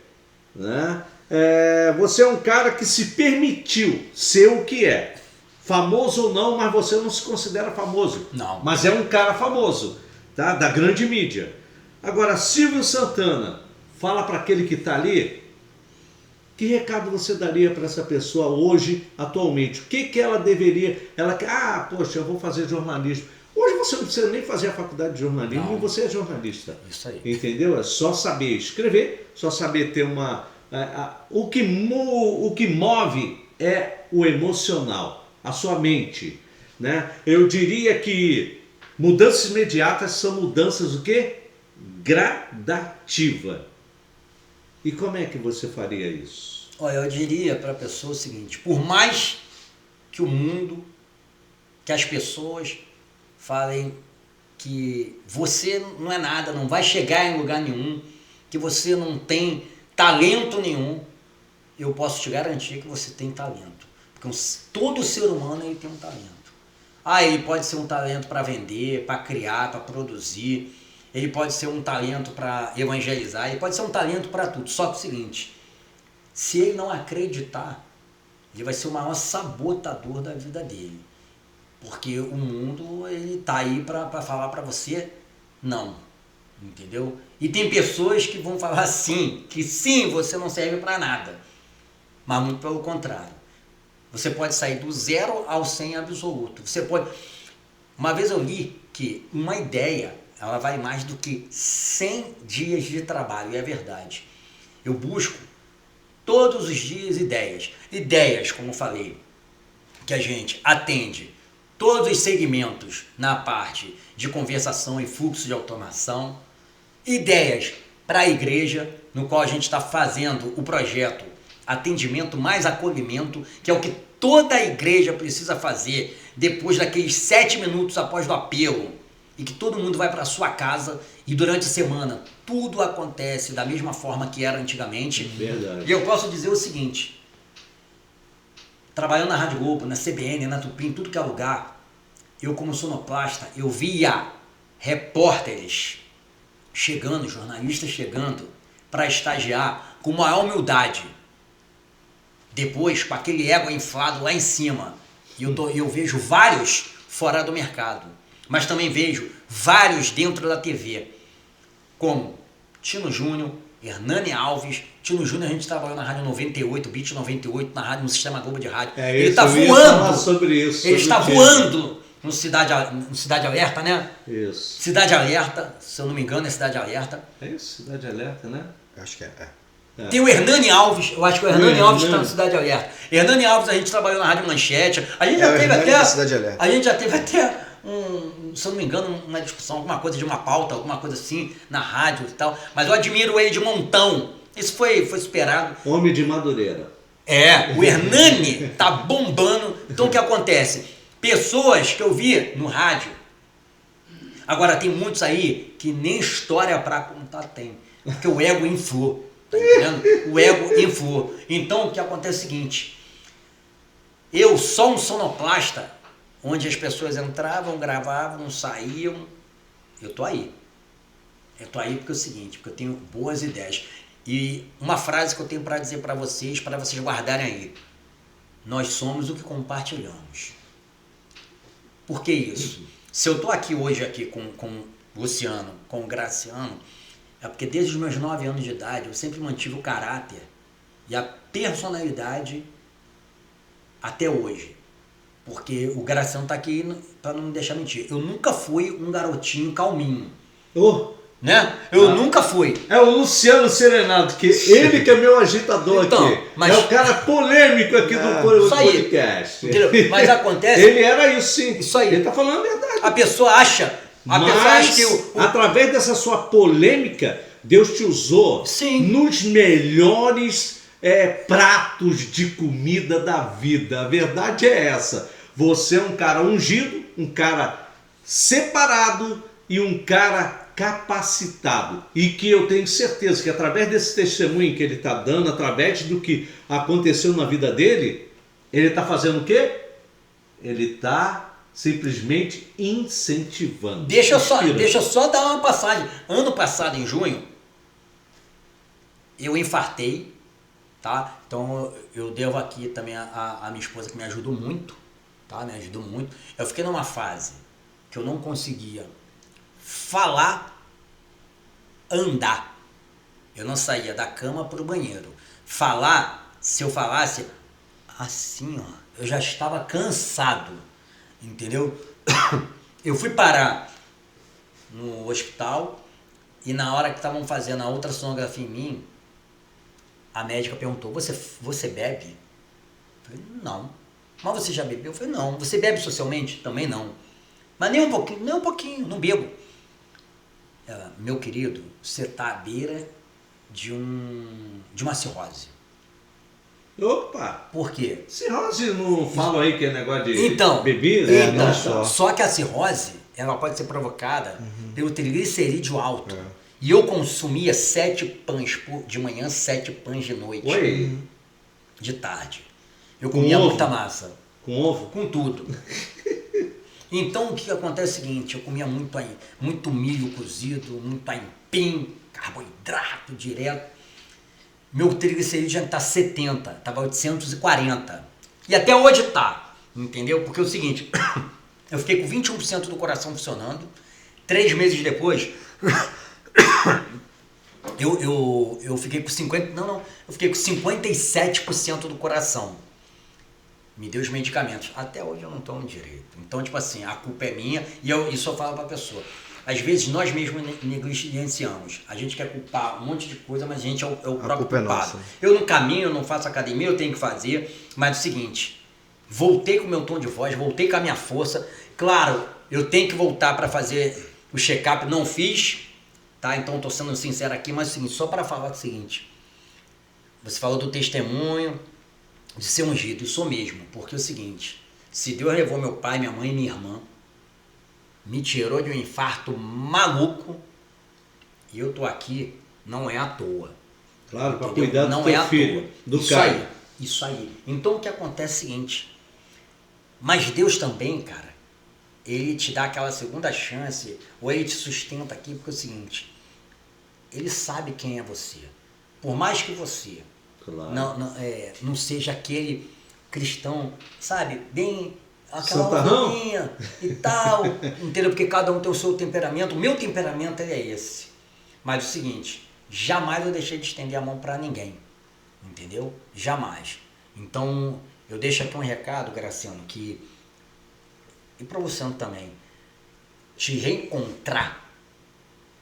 né? Você é um cara que se permitiu ser o que é. Famoso ou não, mas você não se considera famoso. Não. Mas é um cara famoso, tá? Da grande mídia. Agora, Silvio Santana, fala para aquele que está ali, que recado você daria para essa pessoa hoje, atualmente? O que ela deveria... poxa, eu vou fazer jornalismo. Hoje você não precisa nem fazer a faculdade de jornalismo, e você é jornalista. Isso aí. Entendeu? É só saber escrever, só saber ter uma... O que move é o emocional. A sua mente, né? Eu diria que mudanças imediatas são mudanças o quê? Gradativa. E como é que você faria isso? Olha, eu diria para a pessoa o seguinte, por mais que o mundo, que as pessoas falem que você não é nada, não vai chegar em lugar nenhum, que você não tem talento nenhum, eu posso te garantir que você tem talento. Porque todo ser humano ele tem um talento. Ele pode ser um talento para vender, para criar, para produzir. Ele pode ser um talento para evangelizar. Ele pode ser um talento para tudo. Só que é o seguinte, se ele não acreditar, ele vai ser o maior sabotador da vida dele. Porque o mundo ele tá aí para falar para você não. Entendeu? E tem pessoas que vão falar sim, que sim, você não serve para nada. Mas muito pelo contrário. Você pode sair do 0 ao 100 absoluto. Você pode... Uma vez eu li que uma ideia, ela vale mais do que 100 dias de trabalho. E é verdade. Eu busco todos os dias ideias. Ideias, como eu falei, que a gente atende todos os segmentos na parte de conversação e fluxo de automação. Ideias para a igreja, no qual a gente está fazendo o projeto Atendimento mais Acolhimento, que é o que toda a igreja precisa fazer depois daqueles 7 minutos após o apelo, e que todo mundo vai para sua casa e durante a semana tudo acontece da mesma forma que era antigamente. Verdade. E eu posso dizer o seguinte, trabalhando na Rádio Globo, na CBN, na Tupi, em tudo que é lugar, eu como sonoplasta, eu via repórteres chegando, jornalistas chegando para estagiar com maior humildade. Depois, com aquele ego inflado lá em cima, eu vejo vários fora do mercado, mas também vejo vários dentro da TV, como Tino Júnior, Hernani Alves, Tino Júnior, a gente trabalhou na Rádio 98, Beat 98, na rádio, no Sistema Globo de Rádio. Ele está voando. Falar sobre isso. Ele está voando no Cidade Alerta, né? Isso. Cidade Alerta, se eu não me engano, é Cidade Alerta. É isso, Cidade Alerta, né? Acho que é. Tem o Hernani Alves, eu acho que o Hernani Alves está no Cidade Alerta. Hernani Alves, a gente trabalhou na Rádio Manchete. A gente já teve até. A gente já teve até se eu não me engano, uma discussão, alguma coisa de uma pauta, alguma coisa assim, na rádio e tal. Mas eu admiro ele de montão. Isso foi superado. Homem de Madureira. O Hernani tá bombando. Então o que acontece? Pessoas que eu vi no rádio. Agora tem muitos aí que nem história pra contar tem. Porque o ego inflou. Tá entendendo? O ego inflou. Então o que acontece é o seguinte. Eu sou um sonoplasta, onde as pessoas entravam, gravavam, saíam. Eu tô aí. Eu tô aí porque é o seguinte, porque eu tenho boas ideias. E uma frase que eu tenho para dizer para vocês guardarem aí. Nós somos o que compartilhamos. Por que isso? Se eu tô aqui hoje aqui com o Luciano, com o Graciano, é porque desde os meus 9 anos de idade eu sempre mantive o caráter e a personalidade até hoje. Porque o Graciano tá aqui para não me deixar mentir. Eu nunca fui um garotinho calminho. Né? Eu nunca fui. É o Luciano Serenato, que ele que é meu agitador aqui. Mas, é o cara polêmico aqui do podcast. Entendeu? Mas acontece... Ele era isso sim. Isso aí. Ele tá falando a verdade. A pessoa acha... através dessa sua polêmica, Deus te usou nos melhores pratos de comida da vida. A verdade é essa. Você é um cara ungido, um cara separado e um cara capacitado. E que eu tenho certeza que através desse testemunho que ele está dando, através do que aconteceu na vida dele, ele está fazendo o quê? Ele está simplesmente incentivando. Deixa eu só dar uma passagem. Ano passado, em junho, eu infartei, tá? Então eu devo aqui também a minha esposa que me ajudou muito, tá? Me ajudou muito. Eu fiquei numa fase que eu não conseguia falar, andar. Eu não saía da cama para o banheiro. Falar, se eu falasse assim, ó, eu já estava cansado, entendeu? Eu fui parar no hospital e na hora que estavam fazendo a ultrassonografia em mim, a médica perguntou, você bebe? Eu falei, não. Mas você já bebeu? Eu falei, não. Você bebe socialmente? Também não. Mas nem um pouquinho, não bebo. Ela, meu querido, você está à beira de uma cirrose. Opa! Por quê? Cirrose não fala aí que é negócio de bebida? Então, só que a cirrose, ela pode ser provocada pelo triglicerídeo alto. E eu consumia 7 pães de manhã, 7 pães de noite. Oi. De tarde. Eu comia muita massa. Com ovo? Com tudo. Então o que acontece é o seguinte, eu comia muito milho cozido, muito aipim, carboidrato direto. Meu triglicerídeo já está 70, estava 840. E até hoje está, entendeu? Porque é o seguinte, eu fiquei com 21% do coração funcionando, 3 meses depois, eu fiquei com 57% do coração. Me deu os medicamentos. Até hoje eu não tomo direito. Então, tipo assim, a culpa é minha e isso eu falo pra pessoa. Às vezes nós mesmos negligenciamos. A gente quer culpar um monte de coisa, mas a gente é o próprio culpado. Eu não caminho, eu não faço academia, eu tenho que fazer. Mas é o seguinte, voltei com o meu tom de voz, voltei com a minha força. Claro, eu tenho que voltar para fazer o check-up, não fiz, tá? Então estou sendo sincero aqui, mas é o seguinte, só para falar o seguinte. Você falou do testemunho, de ser ungido, e sou mesmo, porque é o seguinte, se Deus levou meu pai, minha mãe e minha irmã, me tirou de um infarto maluco, e eu tô aqui, não é à toa. Claro, para cuidar do teu filho, do cara. Isso aí. Então o que acontece é o seguinte, mas Deus também, cara, ele te dá aquela segunda chance, ou ele te sustenta aqui, porque é o seguinte, ele sabe quem é você. Por mais que você não seja aquele cristão, sabe, bem aquela rolinha e tal, entendeu? Porque cada um tem o seu temperamento. O meu temperamento é esse. Mas é o seguinte, jamais eu deixei de estender a mão para ninguém, entendeu? Jamais. Então, eu deixo aqui um recado, Graciano, que, e para você também, te reencontrar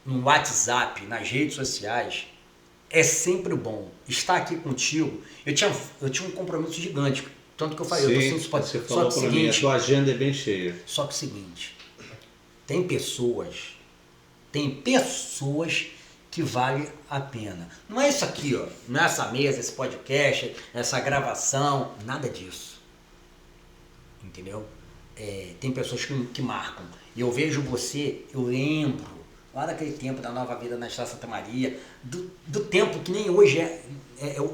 no WhatsApp, nas redes sociais, é sempre bom. Estar aqui contigo, eu tinha um compromisso gigante, tanto que eu falei, eu tô sem pode ser. Só que o seguinte, a tua agenda é bem cheia. Só que o seguinte, tem pessoas que vale a pena. Não é isso aqui, ó, não é essa mesa, esse podcast, essa gravação, nada disso. Entendeu? Tem pessoas que marcam. E eu vejo você, eu lembro lá daquele tempo da Nova Vida na Estrada Santa Maria, do tempo que nem hoje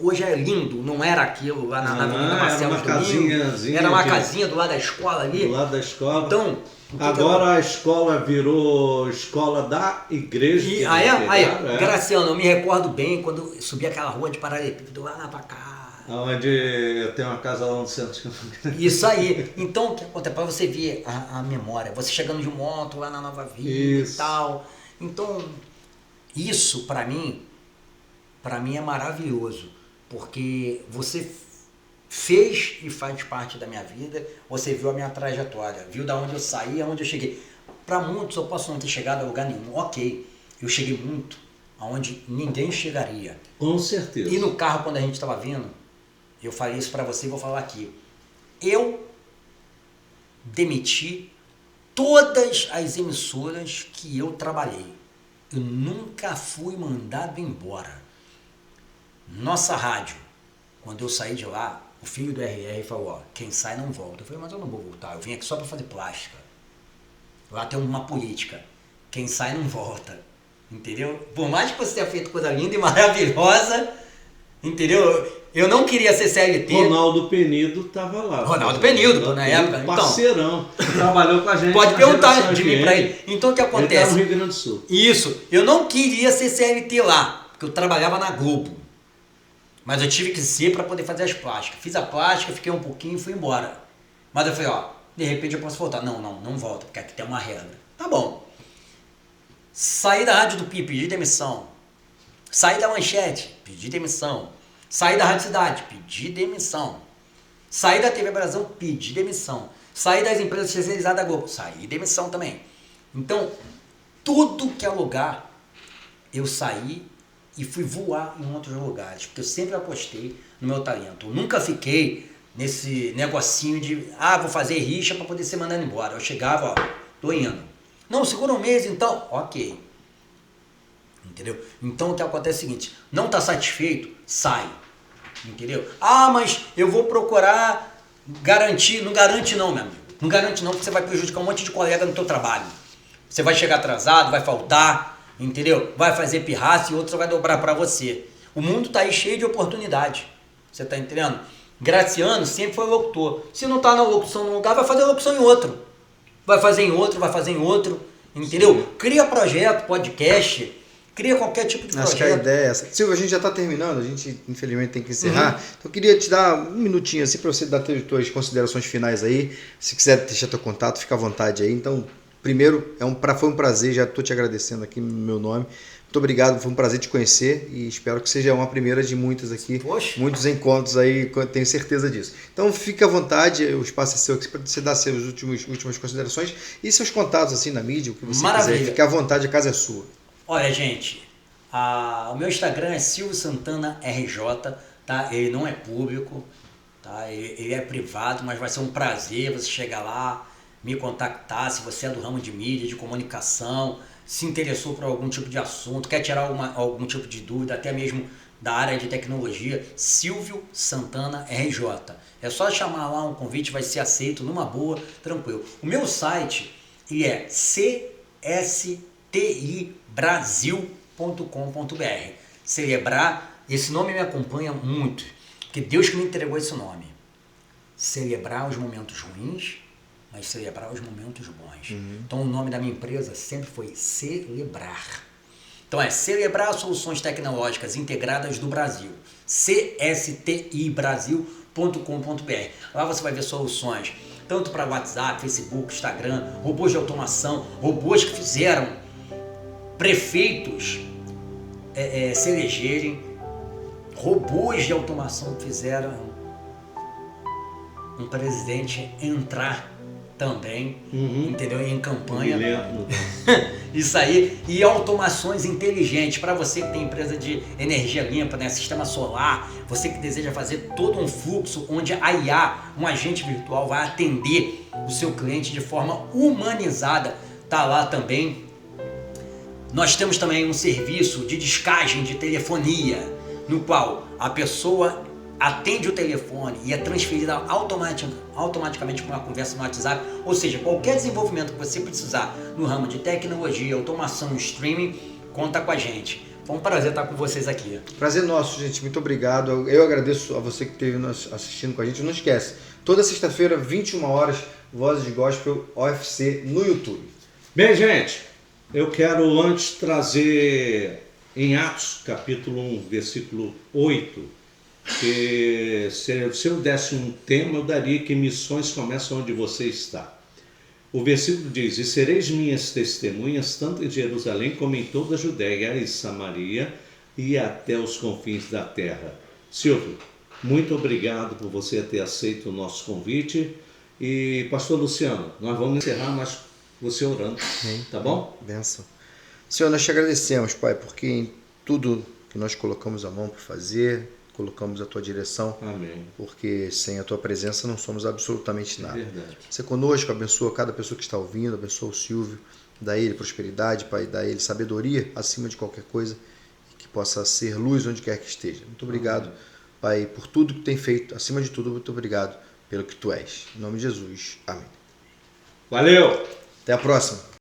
hoje é lindo, não era aquilo lá na Avenida Marcelo Domingos, era uma casinha do lado da escola ali. Do lado da escola. Então, agora a escola virou escola da igreja. Graciano, eu me recordo bem quando eu subi aquela rua de Paralelepípedo lá pra cá. Onde eu tenho uma casa lá no centro. Isso aí. Então, o que acontece? Para você ver a memória, você chegando de moto lá na Nova Vida e tal. Então, isso para mim é maravilhoso, porque você fez e faz parte da minha vida, você viu a minha trajetória, viu da onde eu saí, aonde eu cheguei. Para muitos eu posso não ter chegado a lugar nenhum, ok, eu cheguei muito, aonde ninguém chegaria. Com certeza. E no carro, quando a gente estava vindo, eu falei isso para você e vou falar aqui. Eu demiti todas as emissoras que eu trabalhei. Eu nunca fui mandado embora. Nossa rádio, quando eu saí de lá, o filho do RR falou, ó, quem sai não volta. Eu falei, mas eu não vou voltar, eu vim aqui só para fazer plástica. Lá tem uma política, quem sai não volta. Entendeu? Por mais que você tenha feito coisa linda e maravilhosa, entendeu? Eu não queria ser CLT. Ronaldo Penido estava lá. Ronaldo Penido, na época. Parceirão. Então, trabalhou com a gente. Pode perguntar de mim pra ele. Então o que acontece? Ele tá no Rio Grande do Sul. Isso. Eu não queria ser CLT lá, porque eu trabalhava na Globo. Mas eu tive que ser para poder fazer as plásticas. Fiz a plástica, fiquei um pouquinho e fui embora. Mas eu falei, ó, de repente eu posso voltar. Não volta, porque aqui tem uma regra. Tá bom. Saí da Rádio Tupi, pedi demissão. Saí da Manchete, pedi demissão. Saí da Rádio Cidade, pedi demissão. Saí da TV Brasil, pedi demissão. Saí das empresas especializadas da Globo, saí demissão também. Então, tudo que é lugar, eu saí e fui voar em outros lugares, porque eu sempre apostei no meu talento. Eu nunca fiquei nesse negocinho de, vou fazer rixa para poder ser mandado embora. Eu chegava, ó, tô indo. Não, segura um mês então, ok. Entendeu? Então o que acontece é o seguinte, não tá satisfeito, sai. Entendeu? Mas eu vou procurar garantir, não garante não, meu amigo. Não garante não, porque você vai prejudicar um monte de colega no teu trabalho. Você vai chegar atrasado, vai faltar, entendeu? Vai fazer pirraça e outro vai dobrar para você. O mundo tá aí cheio de oportunidade. Você tá entendendo? Graciano sempre foi locutor. Se não tá na locução num lugar, vai fazer locução em outro. Vai fazer em outro, entendeu? Sim. Cria projeto, podcast, cria qualquer tipo de projeto. Acho que a ideia é essa. Silvio, a gente já está terminando, a gente infelizmente tem que encerrar. Então eu queria te dar um minutinho assim para você dar as tuas considerações finais aí. Se quiser deixar teu contato, fica à vontade aí. Então, primeiro, foi um prazer, já estou te agradecendo aqui no meu nome. Muito obrigado, foi um prazer te conhecer e espero que seja uma primeira de muitas aqui. Poxa. Muitos encontros aí, tenho certeza disso. Então fica à vontade, o espaço é seu aqui para você dar suas últimas considerações e seus contatos assim na mídia, o que você quiser. Fica à vontade, a casa é sua. Olha, gente, o meu Instagram é Silvio Santana RJ, tá? Ele não é público, tá? Ele é privado, mas vai ser um prazer você chegar lá, me contactar, se você é do ramo de mídia, de comunicação, se interessou por algum tipo de assunto, quer tirar algum tipo de dúvida, até mesmo da área de tecnologia, Silvio Santana RJ. É só chamar lá um convite, vai ser aceito numa boa, tranquilo. O meu site é cstibrasil.com.br. Celebrar, esse nome me acompanha muito, porque Deus que me entregou esse nome. Celebrar os momentos ruins, mas celebrar os momentos bons. Então o nome da minha empresa sempre foi Celebrar. Então é Celebrar Soluções Tecnológicas Integradas do Brasil. cstibrasil.com.br. Lá você vai ver soluções tanto para WhatsApp, Facebook, Instagram, robôs de automação, robôs que fizeram prefeitos se elegerem, robôs de automação fizeram um presidente entrar também, entendeu? Em campanha. Isso aí. E automações inteligentes. Para você que tem empresa de energia limpa, né? Sistema solar, você que deseja fazer todo um fluxo onde a IA, um agente virtual, vai atender o seu cliente de forma humanizada, tá lá também. Nós temos também um serviço de descagem de telefonia, no qual a pessoa atende o telefone e é transferida automaticamente para uma conversa no WhatsApp. Ou seja, qualquer desenvolvimento que você precisar no ramo de tecnologia, automação, streaming, conta com a gente. Foi um prazer estar com vocês aqui. Prazer nosso, gente. Muito obrigado. Eu agradeço a você que esteve assistindo com a gente. Não esquece, toda sexta-feira, 21 horas, Vozes de Gospel OFC no YouTube. Bem, gente, eu quero antes trazer em Atos, capítulo 1, versículo 8, que se eu desse um tema, eu daria que missões começam onde você está. O versículo diz: e sereis minhas testemunhas tanto em Jerusalém como em toda a Judéia e Samaria e até os confins da terra. Silvio, muito obrigado por você ter aceito o nosso convite. E pastor Luciano, nós vamos encerrar, mas você orando, tá bom? Benção. Senhor, nós te agradecemos, Pai, porque em tudo que nós colocamos a mão para fazer, colocamos a tua direção. Amém. Porque sem a tua presença não somos absolutamente nada. Verdade. Você conosco, abençoa cada pessoa que está ouvindo, abençoa o Silvio, dá ele prosperidade, Pai, dá ele sabedoria acima de qualquer coisa, e que possa ser luz onde quer que esteja. Muito obrigado, Pai, por tudo que tem feito, acima de tudo, muito obrigado pelo que tu és. Em nome de Jesus. Amém. Valeu! Até a próxima.